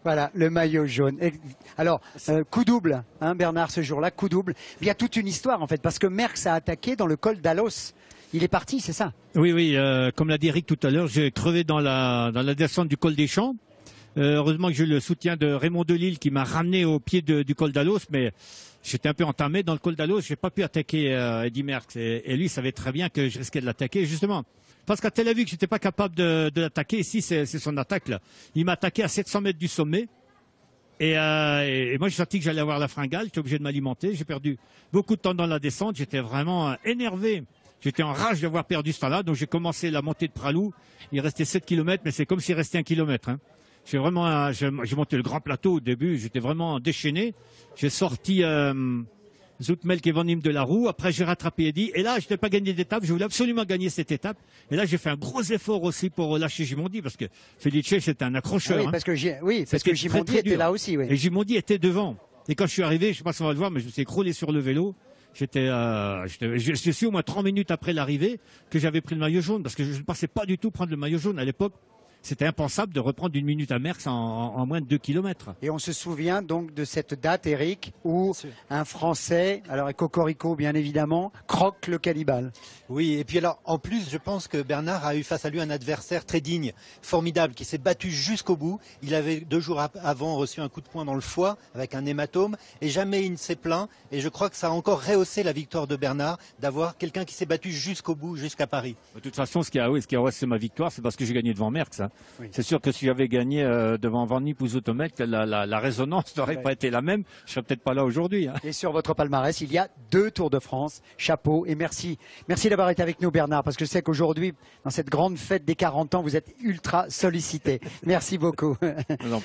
Voilà, le maillot jaune. Alors, coup double, hein, Bernard, ce jour-là, coup double. Il y a toute une histoire, en fait, parce que Merckx a attaqué dans le col d'Alos. Il est parti, c'est ça? Oui, comme l'a dit Eric tout à l'heure, j'ai crevé dans la descente du col des Champs. Heureusement que j'ai eu le soutien de Raymond Delille qui m'a ramené au pied du col d'Alos, mais j'étais un peu entamé dans le col d'Alos. J'ai pas pu attaquer Eddy Merckx, et lui savait très bien que je risquais de l'attaquer, justement. Parce qu'à Tel Aviv, j'étais pas capable de l'attaquer. Ici, c'est son attaque, là. Il m'a attaqué à 700 mètres du sommet. Et moi, j'ai senti que j'allais avoir la fringale. J'étais obligé de m'alimenter. J'ai perdu beaucoup de temps dans la descente. J'étais vraiment énervé. J'étais en rage d'avoir perdu ce temps-là. Donc, j'ai commencé la montée de Pralou. Il restait 7 km, mais c'est comme s'il restait 1 kilomètre, hein. J'ai monté le grand plateau au début. J'étais vraiment déchaîné. J'ai sorti, Zoutmelk et Van Impe de la roue. Après, j'ai rattrapé Eddy. Et là, je n'ai pas gagné d'étape. Je voulais absolument gagner cette étape. Et là, j'ai fait un gros effort aussi pour lâcher Gimondi parce que Felice, c'était un accrocheur. Oui, parce que Gimondi était là aussi. Oui. Et Gimondi était devant. Et quand je suis arrivé, je ne sais pas si on va le voir, mais je me suis écroulé sur le vélo. Je suis au moins 30 minutes après l'arrivée que j'avais pris le maillot jaune parce que je ne pensais pas du tout prendre le maillot jaune à l'époque. C'était impensable de reprendre 1 minute à Merckx en moins de 2 km. Et on se souvient donc de cette date, Eric, où un Français, alors Cocorico bien évidemment, croque le cannibale. Oui, et puis alors en plus, je pense que Bernard a eu face à lui un adversaire très digne, formidable, qui s'est battu jusqu'au bout. Il avait 2 jours avant reçu un coup de poing dans le foie avec un hématome et jamais il ne s'est plaint. Et je crois que ça a encore rehaussé la victoire de Bernard d'avoir quelqu'un qui s'est battu jusqu'au bout, jusqu'à Paris. De toute façon, ce qui a rehaussé ma victoire, c'est parce que j'ai gagné devant Merckx. Hein. Oui. C'est sûr que si j'avais gagné devant Van Impe ou Zoutmelk, la résonance n'aurait pas été la même. Je serais peut-être pas là aujourd'hui. Hein. Et sur votre palmarès, il y a 2 Tours de France. Chapeau et merci. Merci d'avoir été avec nous, Bernard, parce que je sais qu'aujourd'hui, dans cette grande fête des 40 ans, vous êtes ultra sollicité. Merci beaucoup.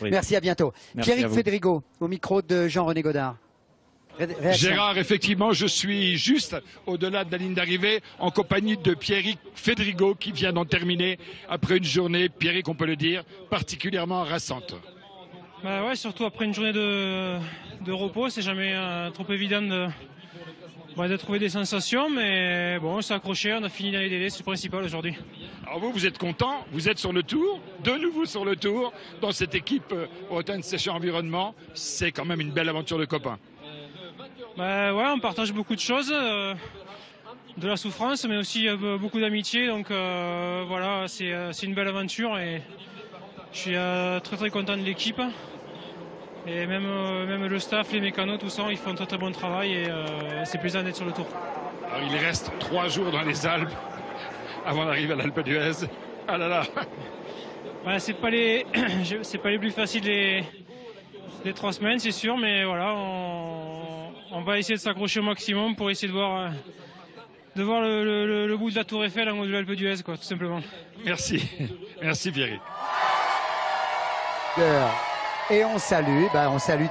Merci, à bientôt. Pierrick Fédrigo, au micro de Jean-René Godard. Réaction. Gérard, effectivement, je suis juste au-delà de la ligne d'arrivée en compagnie de Pierrick Fédrigo qui vient d'en terminer après une journée, Pierrick, on peut le dire, particulièrement harassante. Bah ouais, surtout après une journée de repos, c'est jamais trop évident de trouver des sensations, mais bon, on s'est accroché, on a fini dans les délais, c'est le principal aujourd'hui. Alors vous êtes content, vous êtes sur le tour, de nouveau sur le tour, dans cette équipe Bretagne Séché Environnement, c'est quand même une belle aventure de copains. Bah ouais, on partage beaucoup de choses, de la souffrance, mais aussi beaucoup d'amitié. Donc voilà, c'est une belle aventure et je suis très très content de l'équipe. Et même le staff, les mécanos, tout ça, ils font un très très bon travail et c'est plaisant d'être sur le tour. Alors il reste 3 jours dans les Alpes avant d'arriver à l'Alpe d'Huez. Ah là là. Ouais, c'est pas les plus faciles les 3 semaines, c'est sûr, mais voilà, on va essayer de s'accrocher au maximum pour essayer de voir le bout de la Tour Eiffel en haut de l'Alpe d'Huez, quoi, tout simplement. Merci, merci Pierrick. Et on salue,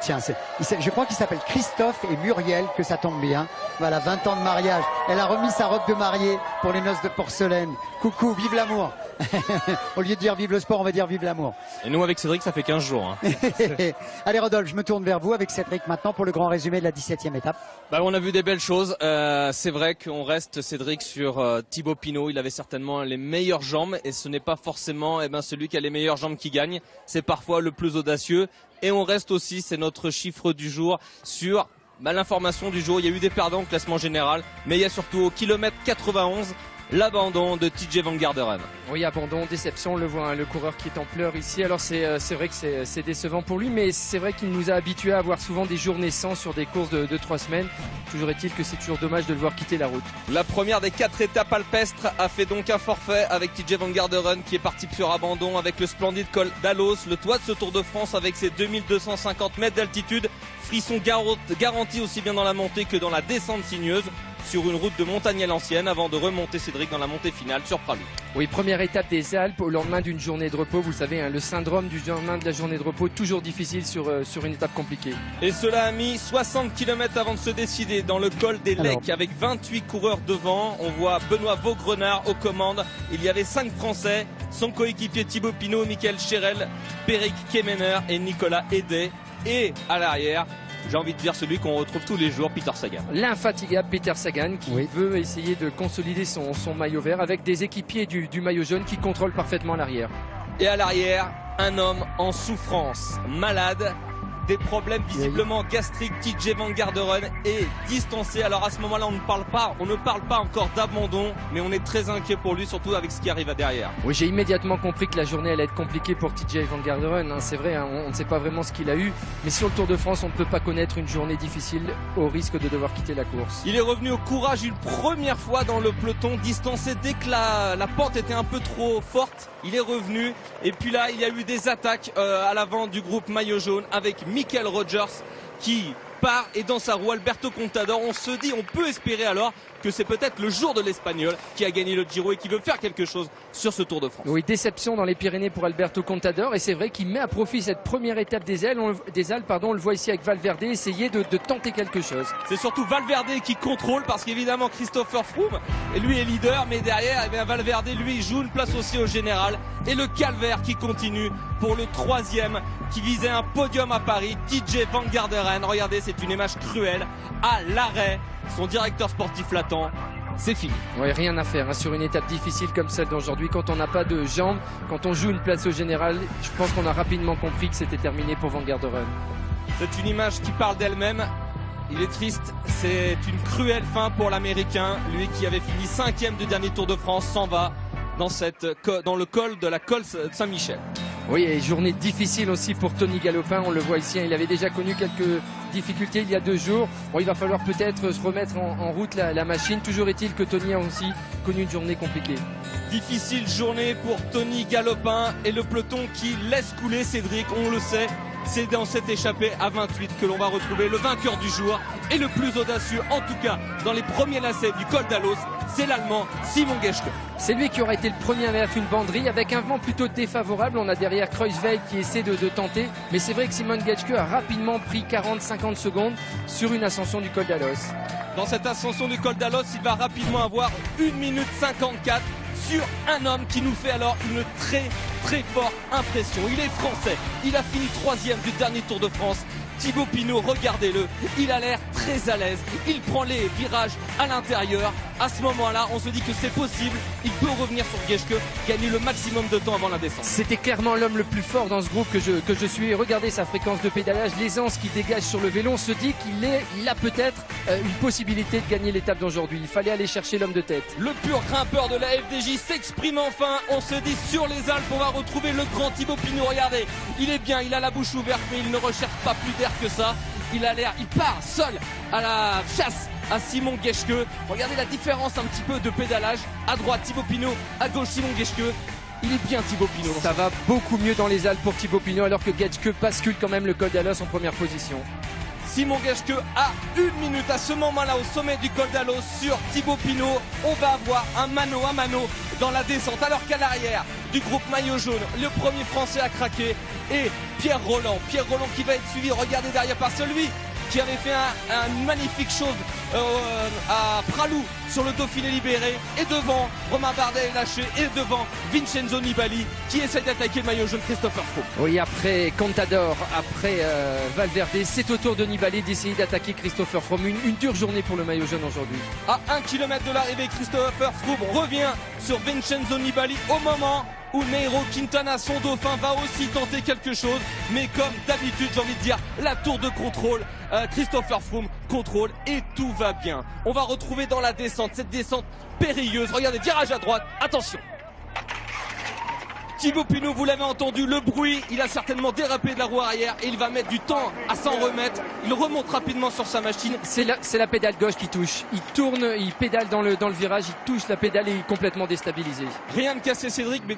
tiens, je crois qu'il s'appelle Christophe et Muriel, que ça tombe bien. Voilà, 20 ans de mariage. Elle a remis sa robe de mariée pour les noces de porcelaine. Coucou, vive l'amour. Au lieu de dire vive le sport, on va dire vive l'amour. Et nous, avec Cédric, ça fait 15 jours. Hein. Allez Rodolphe, je me tourne vers vous avec Cédric maintenant pour le grand résumé de la 17e étape. On a vu des belles choses. C'est vrai qu'on reste, Cédric, sur Thibaut Pinot. Il avait certainement les meilleures jambes et ce n'est pas forcément celui qui a les meilleures jambes qui gagne. C'est parfois le plus audacieux. Et on reste aussi, c'est notre chiffre du jour, sur l'information du jour. Il y a eu des perdants au classement général, mais il y a surtout au kilomètre 91 l'abandon de TJ Van Garderen. Oui, abandon, déception, on le voit, hein, le coureur qui est en pleurs ici. Alors c'est vrai que c'est décevant pour lui, mais c'est vrai qu'il nous a habitués à avoir souvent des journées sans sur des courses de 3 semaines. Toujours est-il que c'est toujours dommage de le voir quitter la route. La première des 4 étapes alpestres a fait donc un forfait avec TJ Van Garderen qui est parti sur abandon avec le splendide col d'Alos, le toit de ce Tour de France avec ses 2250 mètres d'altitude. Frisson garanti aussi bien dans la montée que dans la descente sinueuse sur une route de montagne à l'ancienne avant de remonter, Cédric, dans la montée finale sur Pralou. Oui, première étape des Alpes au lendemain d'une journée de repos. Vous savez, hein, le syndrome du lendemain de la journée de repos, toujours difficile sur une étape compliquée. Et cela a mis 60 km avant de se décider dans le col des Lecs avec 28 coureurs devant. On voit Benoît Vaugrenard aux commandes. Il y avait 5 Français, son coéquipier Thibaut Pinot, Michael Cherel, Peric Kemener et Nicolas Hédet. Et à l'arrière, j'ai envie de dire celui qu'on retrouve tous les jours, Peter Sagan. L'infatigable Peter Sagan qui veut essayer de consolider son maillot vert avec des équipiers du maillot jaune qui contrôlent parfaitement l'arrière. Et à l'arrière, un homme en souffrance, malade, des problèmes visiblement gastriques. TJ Van Garderen est distancé. Alors à ce moment-là, on ne parle pas encore d'abandon, mais on est très inquiet pour lui, surtout avec ce qui arrive à derrière. Oui, j'ai immédiatement compris que la journée allait être compliquée pour TJ Van Garderen. Hein, c'est vrai, hein, on ne sait pas vraiment ce qu'il a eu, mais sur le Tour de France, on ne peut pas connaître une journée difficile au risque de devoir quitter la course. Il est revenu au courage une première fois dans le peloton, distancé dès que la pente était un peu trop forte. Il est revenu et puis là, il y a eu des attaques à l'avant du groupe maillot jaune avec Michael Rogers qui part et dans sa roue Alberto Contador. On se dit, on peut espérer alors que c'est peut-être le jour de l'Espagnol qui a gagné le Giro et qui veut faire quelque chose sur ce Tour de France. Oui, déception dans les Pyrénées pour Alberto Contador et c'est vrai qu'il met à profit cette première étape des Alpes. On le voit ici avec Valverde essayer de tenter quelque chose. C'est surtout Valverde qui contrôle parce qu'évidemment Christopher Froome lui est leader, mais derrière Valverde lui joue une place aussi au général et le calvaire qui continue pour le 3e qui visait un podium à Paris, TJ Van Garderen. Regardez, c'est une image cruelle à l'arrêt. Son directeur sportif l'attend. C'est fini. Oui, rien à faire hein, sur une étape difficile comme celle d'aujourd'hui. Quand on n'a pas de jambes, quand on joue une place au général, je pense qu'on a rapidement compris que c'était terminé pour Van Garderen. C'est une image qui parle d'elle-même. Il est triste, c'est une cruelle fin pour l'Américain. Lui qui avait fini 5e du dernier Tour de France s'en va dans le col de la Col Saint-Michel. Oui, et journée difficile aussi pour Tony Galopin, on le voit ici, hein, il avait déjà connu quelques difficultés il y a 2 jours. Bon, il va falloir peut-être se remettre en route la machine. Toujours est-il que Tony a aussi connu une journée compliquée. Difficile journée pour Tony Galopin et le peloton qui laisse couler Cédric, on le sait. C'est dans cette échappée à 28 que l'on va retrouver le vainqueur du jour et le plus audacieux, en tout cas dans les premiers lacets du col d'Alos, c'est l'Allemand Simon Geschke. C'est lui qui aura été le premier à mettre une banderie avec un vent plutôt défavorable. On a derrière Kreuzweig qui essaie de tenter, mais c'est vrai que Simon Geschke a rapidement pris 40-50 secondes sur une ascension du col d'Alos. Dans cette ascension du col d'Alos, il va rapidement avoir 1 minute 54 sur un homme qui nous fait alors une très forte impression. Il est français, il a fini 3e du dernier Tour de France. Thibaut Pinot, regardez-le, il a l'air très à l'aise, il prend les virages à l'intérieur. À ce moment-là, on se dit que c'est possible, il peut revenir sur Geschke, gagner le maximum de temps avant la descente. C'était clairement l'homme le plus fort dans ce groupe que je suis. Regardez sa fréquence de pédalage, l'aisance qu'il dégage sur le vélo. On se dit qu'il a peut-être une possibilité de gagner l'étape d'aujourd'hui. Il fallait aller chercher l'homme de tête. Le pur grimpeur de la FDJ s'exprime enfin. On se dit sur les Alpes, on va retrouver le grand Thibaut Pinot. Regardez, il est bien, il a la bouche ouverte, mais il ne recherche pas plus d'air que ça. Il part seul à la chasse à Simon Geschke. Regardez la différence un petit peu de pédalage. À droite Thibaut Pinot, à gauche Simon Geschke. Il est bien Thibaut Pinot. Ça va beaucoup mieux dans les Alpes pour Thibaut Pinot alors que Geschke bascule quand même le col d'Alos en première position. Simon Geschke a 1 minute à ce moment-là au sommet du col d'Alos sur Thibaut Pinot. On va avoir un mano à mano dans la descente alors qu'à l'arrière du groupe maillot jaune, le premier français à craquer est Pierre Roland. Pierre Roland qui va être suivi, regardez derrière par celui qui avait fait une magnifique chose à Pralou sur le Dauphiné libéré, et devant Romain Bardet est lâché, et devant Vincenzo Nibali qui essaie d'attaquer le maillot jaune Christopher Froome. Oui, après Contador, après Valverde, c'est au tour de Nibali d'essayer d'attaquer Christopher Froome. Une dure journée pour le maillot jaune aujourd'hui. À 1 km de l'arrivée, Christopher Froome revient sur Vincenzo Nibali au moment où Nairo Quintana, son dauphin, va aussi tenter quelque chose. Mais comme d'habitude, j'ai envie de dire, la tour de contrôle, Christopher Froome contrôle et tout va bien. On va retrouver dans la descente, cette descente périlleuse. Regardez, virage à droite, attention. Thibaut Pinot, vous l'avez entendu, le bruit, il a certainement dérapé de la roue arrière et il va mettre du temps à s'en remettre. Il remonte rapidement sur sa machine. C'est la pédale gauche qui touche. Il tourne, il pédale dans le virage, il touche la pédale et il est complètement déstabilisé. Rien de cassé, Cédric, mais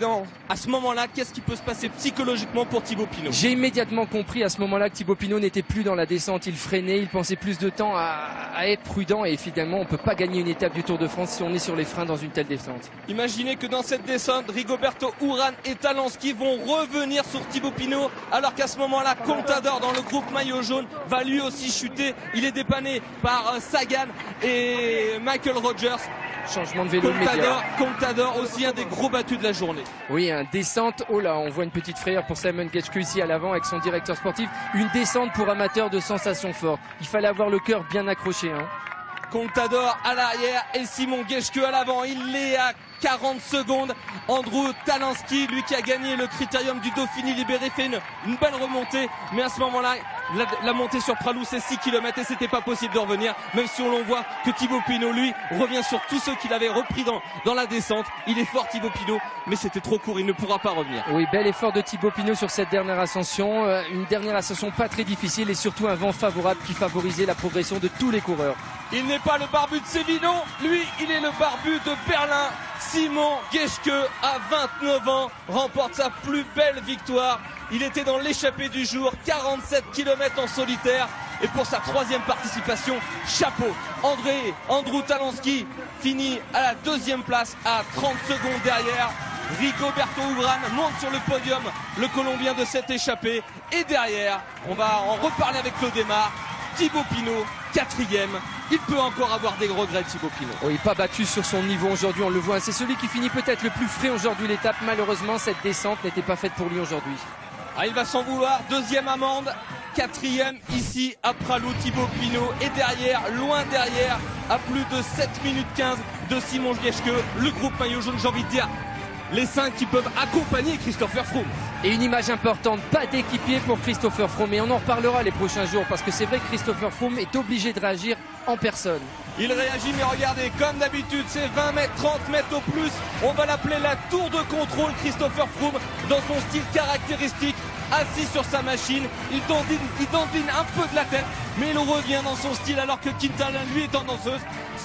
à ce moment-là, qu'est-ce qui peut se passer psychologiquement pour Thibaut Pinot? J'ai immédiatement compris à ce moment-là que Thibaut Pinot n'était plus dans la descente, il freinait, il pensait plus de temps à être prudent et finalement on ne peut pas gagner une étape du Tour de France si on est sur les freins dans une telle descente. Imaginez que dans cette descente, Rigoberto Urán et Talanski vont revenir sur Thibaut Pinot, alors qu'à ce moment-là, Contador dans le groupe maillot jaune va lui aussi chuter. Il est dépanné par Sagan et Michael Rogers. Changement de vélo immédiat. Contador aussi un des gros battus de la journée. Oui, un descente. Oh là, on voit une petite frayeur pour Simon Geschke ici à l'avant avec son directeur sportif. Une descente pour amateurs de sensations fortes. Il fallait avoir le cœur bien accroché. Contador à l'arrière et Simon Geschke à l'avant. Il est à 40 secondes. Andrew Talanski, lui qui a gagné le critérium du Dauphiné libéré, fait une belle remontée. Mais à ce moment-là, la montée sur Pralou, c'est 6 km et c'était pas possible de revenir. Même si on voit que Thibaut Pinot, lui, revient sur tous ceux qu'il avait repris dans la descente. Il est fort Thibaut Pinot, mais c'était trop court, il ne pourra pas revenir. Oui, bel effort de Thibaut Pinot sur cette dernière ascension. Une dernière ascension pas très difficile et surtout un vent favorable qui favorisait la progression de tous les coureurs. Il n'est pas le barbu de Sévino, lui il est le barbu de Berlin. Simon Geschke, à 29 ans, remporte sa plus belle victoire. Il était dans l'échappée du jour, 47 km en solitaire. Et pour sa 3e participation, chapeau. Andrew Talanski finit à la 2e place à 30 secondes derrière. Rigoberto Urán monte sur le podium, le Colombien de cette échappée. Et derrière, on va en reparler avec Claude Aymar. Thibaut Pinot, 4e. Il peut encore avoir des regrets, Thibaut Pinot. Oui, pas battu sur son niveau aujourd'hui, on le voit. C'est celui qui finit peut-être le plus frais aujourd'hui l'étape. Malheureusement, cette descente n'était pas faite pour lui aujourd'hui. Il va s'en vouloir. 2e amende. 4e ici à Pralou, Thibaut Pinot. Et derrière, loin derrière, à plus de 7 minutes 15 de Simon Geschke. Le groupe maillot jaune, j'ai envie de dire, les 5 qui peuvent accompagner Christopher Froome. Et une image importante, pas d'équipier pour Christopher Froome. Et on en reparlera les prochains jours parce que c'est vrai que Christopher Froome est obligé de réagir en personne. Il réagit, mais regardez, comme d'habitude, c'est 20 mètres, 30 mètres au plus. On va l'appeler la tour de contrôle Christopher Froome dans son style caractéristique. Assis sur sa machine, il dandine un peu de la tête, mais il revient dans son style alors que Quintana, lui, est en danseuse.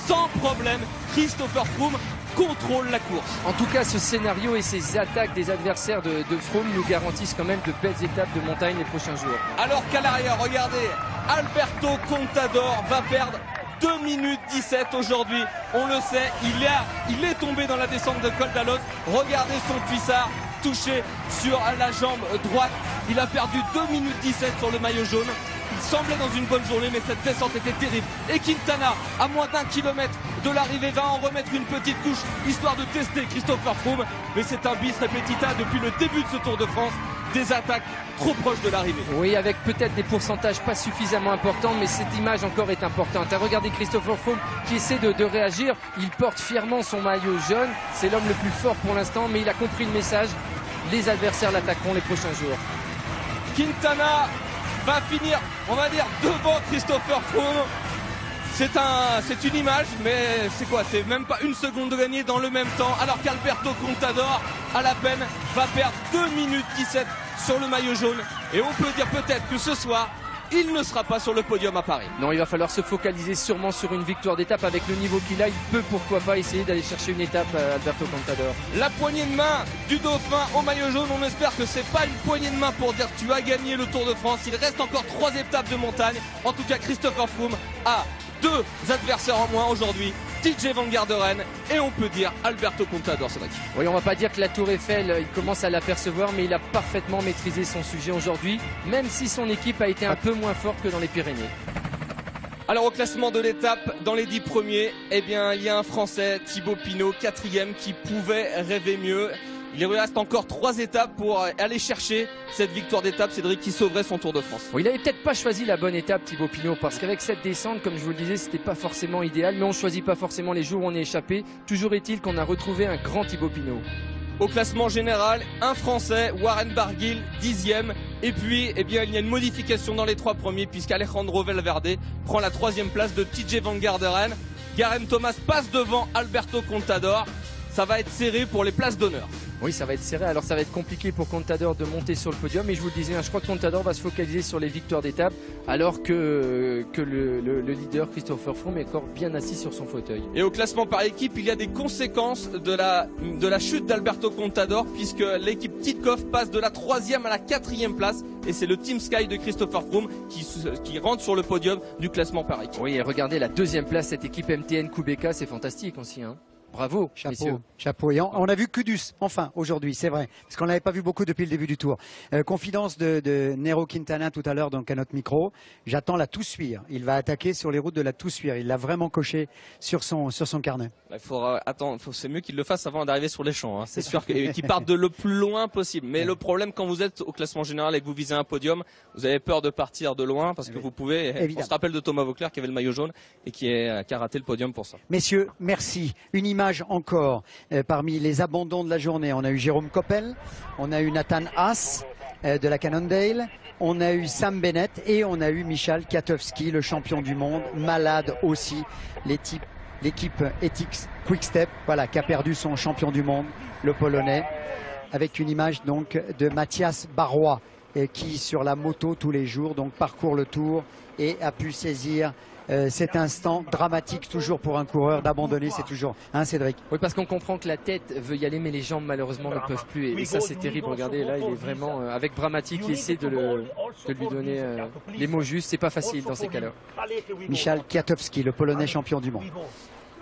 Sans problème, Christopher Froome contrôle la course. En tout cas, ce scénario et ces attaques des adversaires de Froome nous garantissent quand même de belles étapes de montagne les prochains jours. Alors qu'à l'arrière, regardez, Alberto Contador va perdre 2 minutes 17 aujourd'hui. On le sait, il est tombé dans la descente de Col d'Alos. Regardez son cuissard touché sur la jambe droite. Il a perdu 2 minutes 17 sur le maillot jaune. Il semblait dans une bonne journée, mais cette descente était terrible. Et Quintana, à moins d'1 kilomètre de l'arrivée, va en remettre une petite couche, histoire de tester Christopher Froome. Mais c'est un bis repetita depuis le début de ce Tour de France. Des attaques trop proches de l'arrivée. Oui, avec peut-être des pourcentages pas suffisamment importants, mais cette image encore est importante. Regardez Christopher Froome qui essaie de réagir. Il porte fièrement son maillot jaune. C'est l'homme le plus fort pour l'instant, mais il a compris le message. Les adversaires l'attaqueront les prochains jours. Quintana va finir, on va dire, devant Christopher Froome. C'est une image, mais c'est quoi? C'est même pas une seconde de gagner dans le même temps, alors qu'Alberto Contador, à la peine, va perdre 2 minutes 17 sur le maillot jaune. Et on peut dire peut-être que ce soir, il ne sera pas sur le podium à Paris. Non, il va falloir se focaliser sûrement sur une victoire d'étape. Avec le niveau qu'il a, il peut pourquoi pas essayer d'aller chercher une étape à Alberto Contador. La poignée de main du Dauphin au maillot jaune, on espère que c'est pas une poignée de main pour dire tu as gagné le Tour de France. Il reste encore 3 étapes de montagne. En tout cas, Christopher Froome a 2 adversaires en moins aujourd'hui. TJ Van Garderen et on peut dire Alberto Contador, Cédric. Oui, on va pas dire que la Tour Eiffel, il commence à l'apercevoir, mais il a parfaitement maîtrisé son sujet aujourd'hui, même si son équipe a été un peu moins forte que dans les Pyrénées. Alors au classement de l'étape, dans les 10 premiers, eh bien il y a un Français, Thibaut Pinot, 4e, qui pouvait rêver mieux. Il lui reste encore 3 étapes pour aller chercher cette victoire d'étape, Cédric, qui sauverait son Tour de France. Bon, il n'avait peut-être pas choisi la bonne étape, Thibaut Pinot, parce qu'avec cette descente, comme je vous le disais, c'était pas forcément idéal, mais on ne choisit pas forcément les jours où on est échappé. Toujours est-il qu'on a retrouvé un grand Thibaut Pinot. Au classement général, un Français, Warren Barguil, 10e. Et puis, eh bien, il y a une modification dans les 3 premiers, puisqu'Alejandro Valverde prend la 3e place de TJ Van Garderen. Geraint Thomas passe devant Alberto Contador. Ça va être serré pour les places d'honneur. Oui, ça va être serré. Alors ça va être compliqué pour Contador de monter sur le podium. Mais je vous le disais, je crois que Contador va se focaliser sur les victoires d'étape, alors que le leader Christopher Froome est encore bien assis sur son fauteuil. Et au classement par équipe, il y a des conséquences de la chute d'Alberto Contador, puisque l'équipe Tidkov passe de la 3e à la 4e place. Et c'est le Team Sky de Christopher Froome qui rentre sur le podium du classement par équipe. Oui, et regardez la 2e place, cette équipe MTN Kubeka, c'est fantastique aussi, hein. Bravo, chapeau, chapeau. Et on a vu Kudus, enfin, aujourd'hui, c'est vrai, parce qu'on l'avait pas vu beaucoup depuis le début du Tour. Confidence de Nairo Quintana tout à l'heure, donc à notre micro. J'attends la Toussuire. Il va attaquer sur les routes de la Toussuire. Il l'a vraiment coché sur son carnet. Il faudra attendre. C'est mieux qu'il le fasse avant d'arriver sur les champs. Hein. C'est sûr qu'il parte de le plus loin possible. Mais le problème, quand vous êtes au classement général et que vous visez un podium, vous avez peur de partir de loin parce que vous pouvez. Évidemment. On se rappelle de Thomas Voeckler qui avait le maillot jaune et qui a raté le podium pour ça. Messieurs, merci. Une image encore parmi les abandons de la journée. On a eu Jérôme Coppel, on a eu Nathan Haas de la Cannondale, on a eu Sam Bennett et on a eu Michal Kwiatkowski, le champion du monde, malade aussi. L'équipe Ethics Quick-Step, voilà, qui a perdu son champion du monde, le Polonais, avec une image donc de Mathias Barrois qui sur la moto tous les jours donc parcourt le Tour et a pu saisir cet instant dramatique toujours pour un coureur d'abandonner, c'est toujours, hein Cédric? Oui, parce qu'on comprend que la tête veut y aller mais les jambes malheureusement ne peuvent plus et ça c'est terrible. Regardez là, il est vraiment avec Bramatic, il essaie de lui donner les mots justes, c'est pas facile dans ces cas-là. Michal Kwiatkowski, le Polonais champion du monde.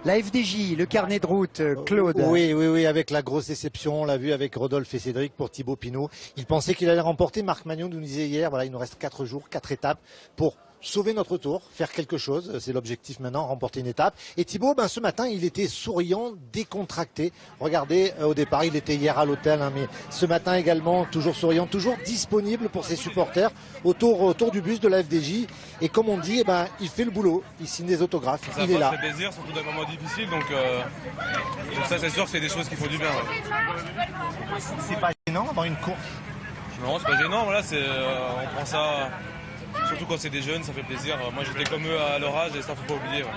La FDJ, le carnet de route, Claude. Oui, avec la grosse déception, on l'a vu avec Rodolphe et Cédric pour Thibaut Pinot. Il pensait qu'il allait remporter. Marc Magnon nous disait hier, voilà, il nous reste 4 jours, 4 étapes pour sauver notre tour, faire quelque chose, c'est l'objectif maintenant, remporter une étape. Et Thibaut, ce matin, il était souriant, décontracté. Regardez, au départ, il était hier à l'hôtel, hein, mais ce matin également, toujours souriant, toujours disponible pour ses supporters autour du bus de la FDJ. Et comme on dit, il fait le boulot, il signe des autographes, il est là. Ça fait plaisir, surtout dans un moment difficile, donc ça c'est sûr que c'est des choses qui font du bien. Ouais. C'est pas gênant avant une course? Non, c'est pas gênant, voilà, on prend ça... Surtout quand c'est des jeunes, ça fait plaisir. Moi j'étais comme eux à leur âge et ça faut pas oublier. Ouais.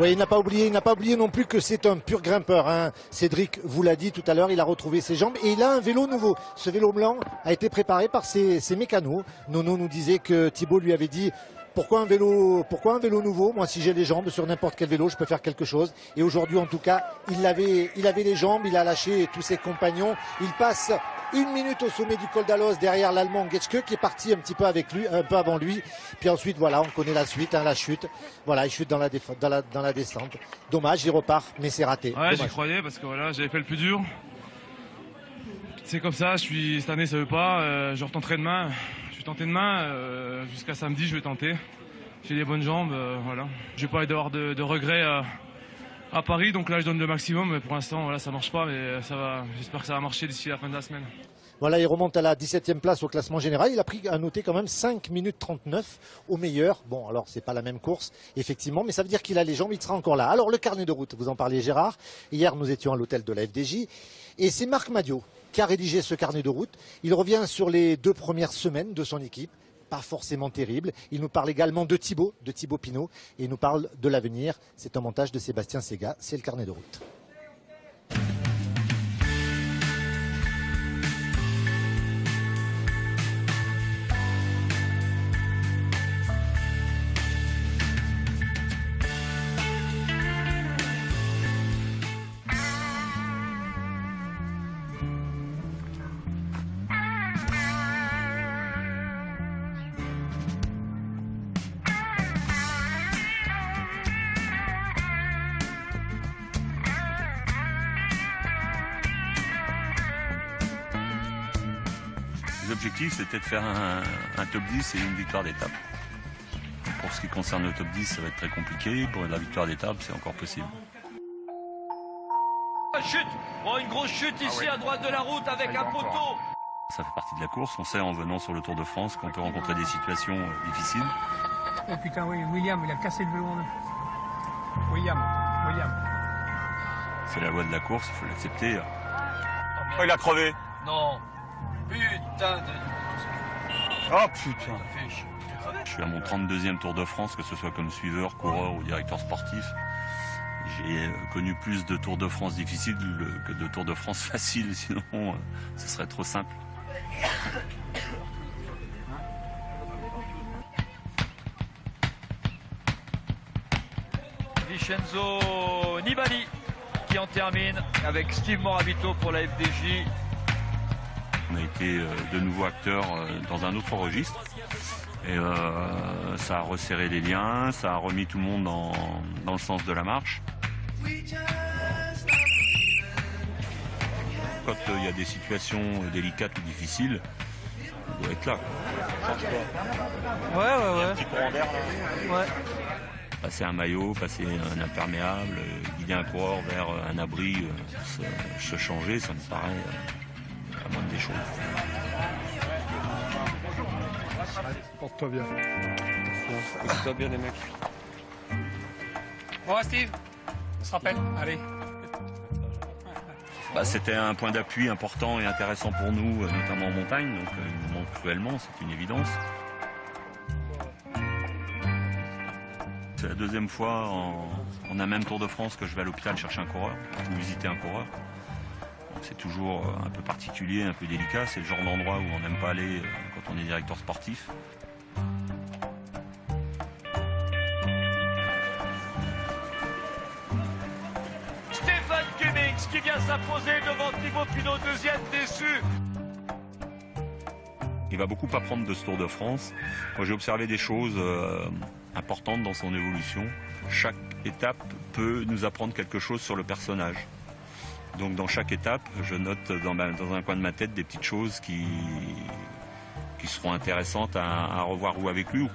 Oui, il n'a pas oublié non plus que c'est un pur grimpeur. Hein. Cédric vous l'a dit tout à l'heure, il a retrouvé ses jambes et il a un vélo nouveau. Ce vélo blanc a été préparé par ses mécanos. Nono nous disait que Thibaut lui avait dit pourquoi un vélo nouveau? Moi, si j'ai les jambes sur n'importe quel vélo, je peux faire quelque chose. Et aujourd'hui, en tout cas, il avait les jambes, il a lâché tous ses compagnons. Il passe 1 minute au sommet du col d'Alos derrière l'Allemand Getschke qui est parti un petit peu avec lui, un peu avant lui. Puis ensuite, voilà, on connaît la suite, hein, la chute. Voilà, il chute dans la descente. Dommage, il repart, mais c'est raté. Ouais, j'y croyais parce que voilà, j'avais fait le plus dur. C'est comme ça, cette année ça veut pas, je retenterai demain. Je vais tenter demain, jusqu'à samedi je vais tenter. J'ai des bonnes jambes, voilà. Je vais pas avoir de regrets à Paris, donc là je donne le maximum, mais pour l'instant voilà, ça marche pas, mais ça va. J'espère que ça va marcher d'ici la fin de la semaine. Voilà, il remonte à la 17e place au classement général. Il a pris à noter quand même 5 minutes 39 au meilleur. Bon, alors c'est pas la même course, effectivement, mais ça veut dire qu'il a les jambes, il sera encore là. Alors le carnet de route, vous en parliez Gérard. Hier, nous étions à l'hôtel de la FDJ et c'est Marc Madiot qui a rédigé ce carnet de route. Il revient sur les 2 premières semaines de son équipe. Pas forcément terrible. Il nous parle également de Thibaut Pinot et il nous parle de l'avenir. C'est un montage de Sébastien Sega. C'est le carnet de route. L'objectif c'était de faire un top 10 et une victoire d'étape pour Pour ce qui concerne le top 10, ça va être très compliqué. Pour la victoire d'étape, c'est encore possible. Chute, bon, une grosse chute ici à droite de la route avec un poteau. Ça fait partie de la course. On sait en venant sur le Tour de France qu'on peut rencontrer des situations difficiles. Oh putain, oui, William, il a cassé le vélo en deux. William. C'est la loi de la course, il faut l'accepter. Oh, il a crevé. Non. Putain de... Oh putain. Je suis à mon 32e Tour de France, que ce soit comme suiveur, coureur ou directeur sportif. J'ai connu plus de Tours de France difficiles que de Tours de France faciles, sinon ce serait trop simple. Vincenzo Nibali qui en termine avec Steve Morabito pour la FDJ. On a été de nouveau acteurs dans un autre registre. Et ça a resserré les liens, ça a remis tout le monde dans le sens de la marche. Quand il y a des situations délicates ou difficiles, on doit être là. Ouais. Un petit courant d'air là. Ouais. Passer un maillot, passer un imperméable, guider un coureur vers un abri, se changer, ça me paraît la moindre des choses. Porte-toi bien. Porte-toi bien les mecs. Bon, Steve, on se rappelle, allez. C'était un point d'appui important et intéressant pour nous, notamment en montagne, donc il nous manque cruellement, c'est une évidence. C'est la deuxième fois en un même Tour de France que je vais à l'hôpital chercher un coureur, ou visiter un coureur. C'est toujours un peu particulier, un peu délicat, c'est le genre d'endroit où on n'aime pas aller quand on est directeur sportif. Stéphane Cummings qui vient s'imposer devant Thibaut Pinot, deuxième déçu. Il va beaucoup apprendre de ce Tour de France. Moi, j'ai observé des choses importantes dans son évolution. Chaque étape peut nous apprendre quelque chose sur le personnage. Donc dans chaque étape, je note dans un coin de ma tête des petites choses qui seront intéressantes à revoir ou avec lui.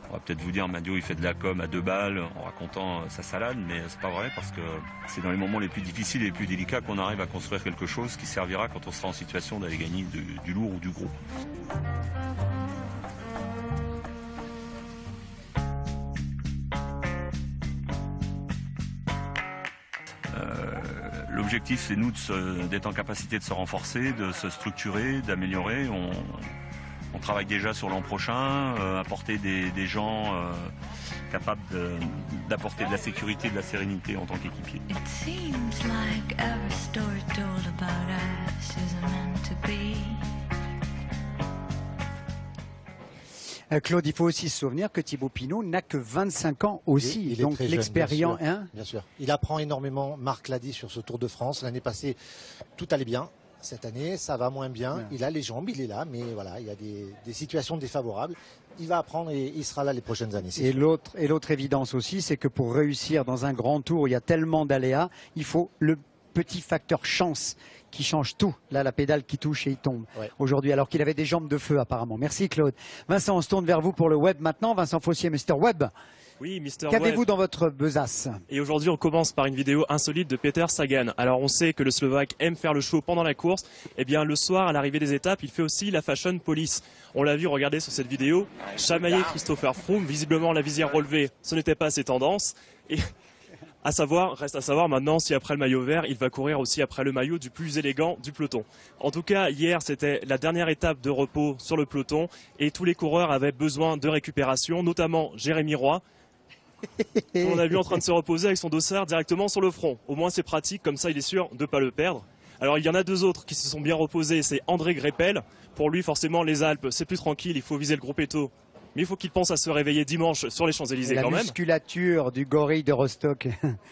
On va peut-être vous dire, Madio il fait de la com à 2 balles en racontant sa salade, mais c'est pas vrai parce que c'est dans les moments les plus difficiles et les plus délicats qu'on arrive à construire quelque chose qui servira quand on sera en situation d'aller gagner du lourd ou du gros. L'objectif, c'est nous d'être en capacité de se renforcer, de se structurer, d'améliorer. On travaille déjà sur l'an prochain, apporter des gens capables d'apporter de la sécurité et de la sérénité en tant qu'équipier. Claude, il faut aussi se souvenir que Thibaut Pinot n'a que 25 ans aussi. Il est donc très jeune, l'expérience. Bien sûr. Il apprend énormément. Marc l'a dit sur ce Tour de France. L'année passée, tout allait bien. Cette année, ça va moins bien. Ouais. Il a les jambes, il est là, mais voilà, il y a des situations défavorables. Il va apprendre et il sera là les prochaines années. Et l'autre évidence aussi, c'est que pour réussir dans un grand tour, il y a tellement d'aléas, il faut le petit facteur chance qui change tout. Là, la pédale qui touche et il tombe aujourd'hui, alors qu'il avait des jambes de feu apparemment. Merci Claude. Vincent, on se tourne vers vous pour le web maintenant. Vincent Fossier, Mr. Web. Oui, Mr. Web. Qu'avez-vous dans votre besace? Et aujourd'hui, on commence par une vidéo insolite de Peter Sagan. Alors, on sait que le Slovaque aime faire le show pendant la course. Eh bien, le soir, à l'arrivée des étapes, il fait aussi la fashion police. On l'a vu, regardez sur cette vidéo, chamailler Christopher Froome, visiblement la visière relevée, ce n'était pas ses tendances. Et reste à savoir maintenant si après le maillot vert, il va courir aussi après le maillot du plus élégant du peloton. En tout cas, hier, c'était la dernière étape de repos sur le peloton et tous les coureurs avaient besoin de récupération, notamment Jérémy Roy. On a vu en train de se reposer avec son dossard directement sur le front. Au moins c'est pratique, comme ça il est sûr de ne pas le perdre. Alors il y en a 2 autres qui se sont bien reposés, c'est André Greipel. Pour lui forcément les Alpes c'est plus tranquille, il faut viser le gros péto. Mais il faut qu'il pense à se réveiller dimanche sur les Champs-Élysées quand même. La musculature du gorille de Rostock.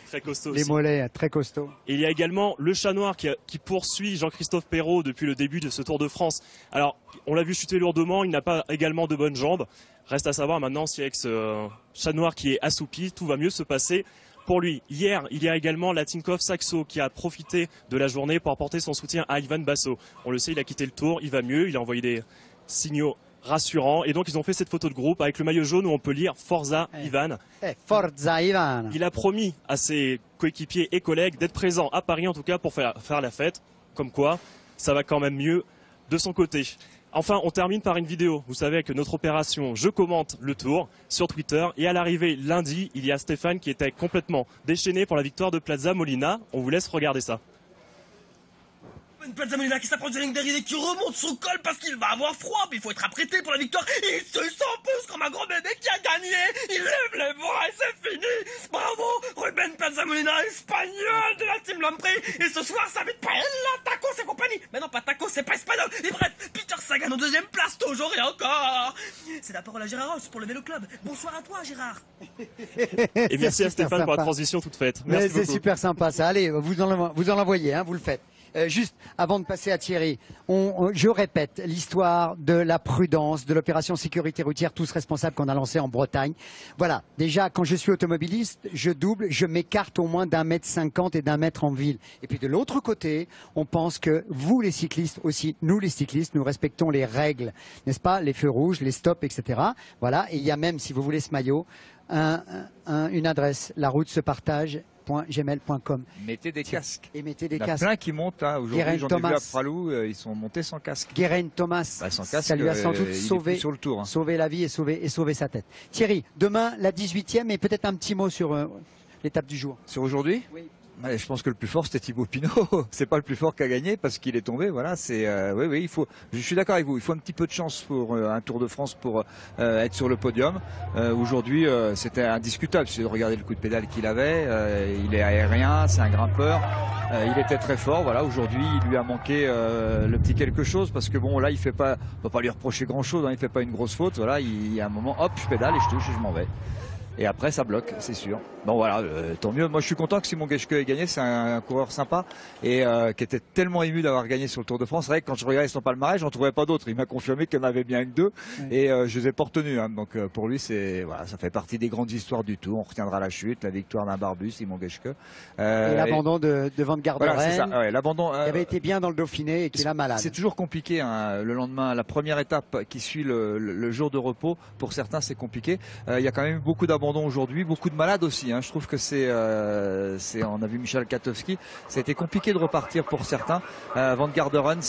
Très costaud Les aussi. mollets, très costaud. Et il y a également le chat noir qui poursuit Jean-Christophe Perrault depuis le début de ce Tour de France. Alors, on l'a vu chuter lourdement, il n'a pas également de bonnes jambes. Reste à savoir maintenant si avec ce chat noir qui est assoupi, tout va mieux se passer pour lui. Hier, il y a également la Tinkoff Saxo qui a profité de la journée pour apporter son soutien à Ivan Basso. On le sait, il a quitté le Tour, il va mieux, il a envoyé des signaux rassurant. Et donc ils ont fait cette photo de groupe avec le maillot jaune où on peut lire Forza Ivan. Forza Ivan. Il a promis à ses coéquipiers et collègues d'être présents à Paris en tout cas pour faire la fête. Comme quoi, ça va quand même mieux de son côté. Enfin, on termine par une vidéo. Vous savez que notre opération Je commente le Tour sur Twitter. Et à l'arrivée lundi, il y a Stéphane qui était complètement déchaîné pour la victoire de Plaza Molina. On vous laisse regarder ça. Une Plaza Molina qui s'approche de la ligne d'arrivée, qui remonte son col parce qu'il va avoir froid, mais il faut être apprêté pour la victoire. Et il se s'impose comme un gros bébé qui a gagné. Il lève les bras et c'est fini. Bravo, Ruben Plaza Molina, espagnol de la team Lampre. Et ce soir, ça va être paella, tacos et compagnie. Mais non, pas tacos, c'est pas espagnol. Et bref, Peter Sagan en deuxième place, toujours et encore. C'est la parole à Gérard Ross pour le Vélo Club. Bonsoir à toi, Gérard. Et merci à Stéphane pour la transition toute faite. Merci C'est beaucoup. super sympa ça. Allez, vous en l'envoyez, hein, vous le faites. Juste avant de passer à Thierry, je répète l'histoire de la prudence, de l'opération sécurité routière, tous responsables qu'on a lancée en Bretagne. Voilà, déjà quand je suis automobiliste, je double, je m'écarte au moins d'1,50 m et d'1 m en ville. Et puis de l'autre côté, on pense que vous les cyclistes aussi, nous les cyclistes, nous respectons les règles, n'est-ce pas, les feux rouges, les stops, etc. Voilà, et il y a même, si vous voulez ce maillot, une adresse, la route se partage. .gmail.com. Mettez des casques. Et mettez des Il y en a casques. plein qui montent. Hein. Aujourd'hui, j'en ai vu à Pralou, ils sont montés sans casque. Guérin Thomas, Bah, sans casque, ça lui a sans doute sauvé, sur le tour, hein. sauvé la vie et sauvé sa tête. Thierry, demain, la 18e, et peut-être un petit mot sur l'étape du jour. Sur aujourd'hui ? Oui. Ouais, je pense que le plus fort c'était Thibaut Pinot. C'est pas le plus fort qui a gagné parce qu'il est tombé. Voilà, c'est oui, il faut. Je suis d'accord avec vous. Il faut un petit peu de chance pour un Tour de France pour être sur le podium. Aujourd'hui, c'était indiscutable. C'est de regarder le coup de pédale qu'il avait. Il est aérien, c'est un grimpeur. Il était très fort. Voilà, aujourd'hui, il lui a manqué le petit quelque chose parce que bon, là, il fait pas. On peut pas lui reprocher grand chose. Hein, il fait pas une grosse faute. Voilà, il y a un moment, hop, je pédale et je touche et je m'en vais. Et après, ça bloque, c'est sûr. Bon, voilà, tant mieux. Moi, je suis content que Simon Geschke ait gagné. C'est un coureur sympa et qui était tellement ému d'avoir gagné sur le Tour de France. C'est vrai que quand je regardais son palmarès, j'en trouvais pas d'autres. Il m'a confirmé qu'il y en avait bien que deux. Et je les ai pas retenus. Hein. Donc, pour lui, voilà, ça fait partie des grandes histoires du Tour. On retiendra la chute, la victoire d'un barbu, Simon Geschke. Et l'abandon de Van Garderen. Voilà, c'est ça. Ouais, l'abandon. Qui avait été bien dans le Dauphiné et qui est malade. C'est toujours compliqué. Hein. Le lendemain, la première étape qui suit le jour de repos, pour certains, c'est compliqué. Il y a quand même eu beaucoup d'abandons aujourd'hui, beaucoup de malades aussi. Hein. Je trouve que on a vu Michel Katowski, ça a été compliqué de repartir pour certains. Van Garderen,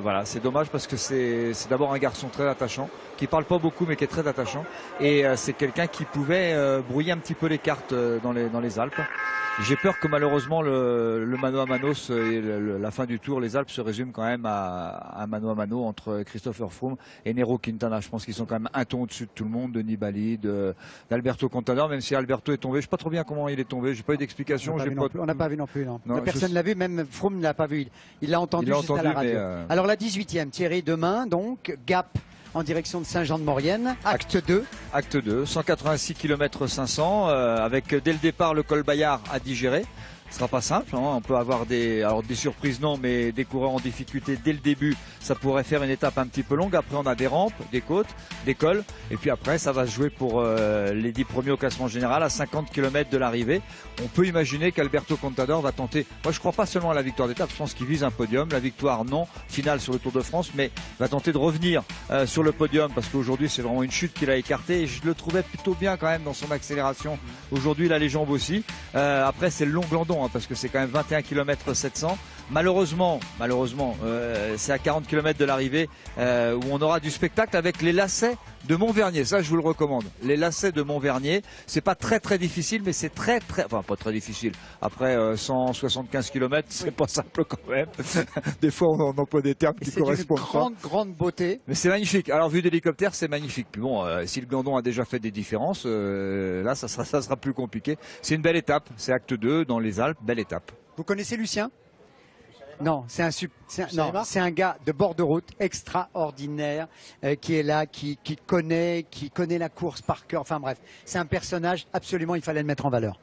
voilà, c'est dommage parce que c'est d'abord un garçon très attachant, qui parle pas beaucoup mais qui est très attachant. Et c'est quelqu'un qui pouvait brouiller un petit peu les cartes dans les Alpes. J'ai peur que malheureusement le mano à mano, la fin du Tour, les Alpes se résument quand même à un mano à mano entre Christopher Froome et Nairo Quintana. Je pense qu'ils sont quand même un ton au-dessus de tout le monde, de Nibali, d'Alberto Contador, même si Alberto est tombé. Je sais pas trop bien comment il est tombé. J'ai pas eu d'explication. On n'a pas vu non plus. Non. Personne l'a vu, même Froome ne l'a pas vu. Il l'a entendu juste à la radio. Alors la 18e, Thierry, demain, donc, Gap en direction de Saint-Jean-de-Maurienne, acte 2. Acte 2, 186 km 500, avec dès le départ le col Bayard à digérer. Ce sera pas simple, hein. On peut avoir des surprises, non, mais des coureurs en difficulté dès le début, ça pourrait faire une étape un petit peu longue. Après, on a des rampes, des côtes, des cols, et puis après, ça va se jouer pour les 10 premiers au classement général à 50 km de l'arrivée. On peut imaginer qu'Alberto Contador va tenter. Moi, je crois pas seulement à la victoire d'étape, je pense qu'il vise un podium. La victoire, non, finale sur le Tour de France, mais va tenter de revenir sur le podium parce qu'aujourd'hui, c'est vraiment une chute qu'il a écartée. Et je le trouvais plutôt bien quand même dans son accélération. Aujourd'hui, il a les jambes aussi. Après, c'est le long glandon. Parce que c'est quand même 21 km 700. Malheureusement, c'est à 40 km de l'arrivée où on aura du spectacle avec les lacets de Montvernier. Ça, je vous le recommande. Les lacets de Montvernier, c'est pas très très difficile, mais c'est enfin pas très difficile. Après 175 km, c'est pas simple quand même. Des fois, on emploie des termes qui correspondent pas. C'est une grande beauté. Mais c'est magnifique. Alors, vu d'hélicoptère, c'est magnifique. Puis bon, si le glandon a déjà fait des différences, là, ça sera plus compliqué. C'est une belle étape. C'est acte 2 dans les Alpes. Belle étape. Vous connaissez Lucien ? Non, c'est un gars de bord de route extraordinaire qui est là, qui connaît la course par cœur. Enfin bref, c'est un personnage absolument, il fallait le mettre en valeur.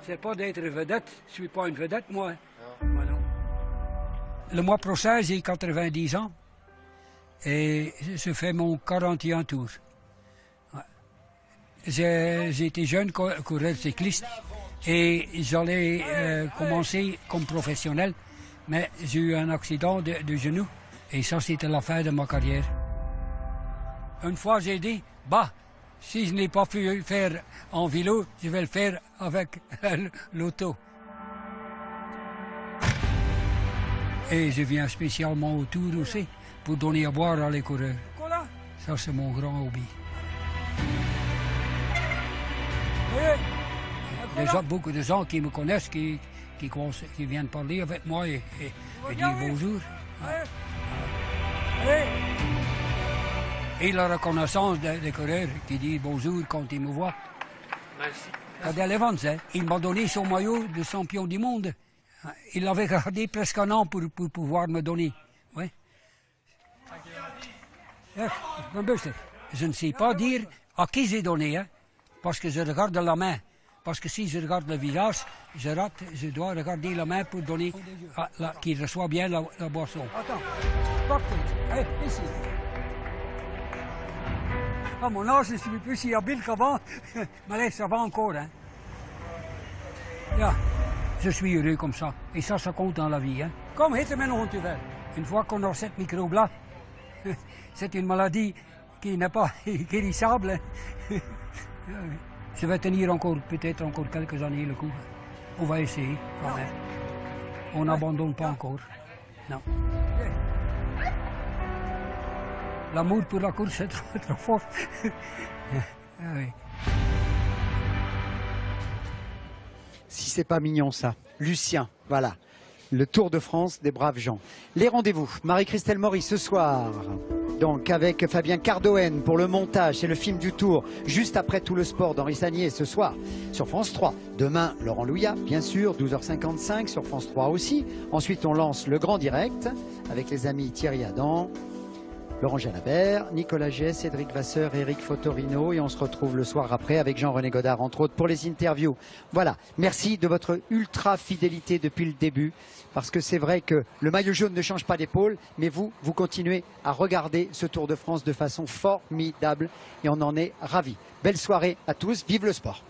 C'est pas d'être vedette, je suis pas une vedette moi. Moi non. Le mois prochain, j'ai 90 ans et je fais mon 41 tour. Ouais. J'ai été jeune coureur cycliste et j'allais commencer comme professionnel, mais j'ai eu un accident de genou et ça c'était la fin de ma carrière. Une fois j'ai dit, bah, si je n'ai pas pu faire en vélo, je vais le faire avec l'auto. Et je viens spécialement autour aussi pour donner à boire à les coureurs. Ça c'est mon grand hobby. Déjà beaucoup de gens qui me connaissent, qui viennent parler avec moi et dire bonjour. Et la reconnaissance des coureurs qui disent bonjour quand ils me voient. Merci. Cadel Evans, hein, il m'a donné son maillot de champion du monde. Il l'avait gardé presque un an pour pouvoir me donner. Ouais. Je ne sais pas dire à qui j'ai donné, hein, parce que je regarde la main. Parce que si je regarde le visage, je rate, je dois regarder la main pour donner qu'il reçoit bien la boisson. Attends, ici. À mon âge, je ne suis plus si habile qu'avant, mais là, ça va encore. Hein. Ja, je suis heureux comme ça, et ça compte dans la vie. Hein. Comme heet mijn hond wel. Une fois qu'on a cette microbe-là, c'est une maladie qui n'est pas guérissable. Je vais tenir encore, peut-être encore quelques années le coup. On va essayer quand même. On n'abandonne pas encore. Non. L'amour pour la course est trop fort. Ah oui. Si c'est pas mignon ça. Lucien, voilà. Le Tour de France des braves gens. Les rendez-vous. Marie-Christelle Maury ce soir. Donc avec Fabien Cardoen pour le montage, c'est le film du Tour, juste après Tout le sport d'Henri Sagnier ce soir sur France 3. Demain, Laurent Louillat, bien sûr, 12h55 sur France 3 aussi. Ensuite, on lance le grand direct avec les amis Thierry Adam, Laurent Jalabert, Nicolas Gay, Cédric Vasseur, Eric Fotorino, et on se retrouve le soir après avec Jean-René Godard, entre autres, pour les interviews. Voilà, merci de votre ultra fidélité depuis le début, parce que c'est vrai que le maillot jaune ne change pas d'épaule, mais vous continuez à regarder ce Tour de France de façon formidable, et on en est ravis. Belle soirée à tous, vive le sport.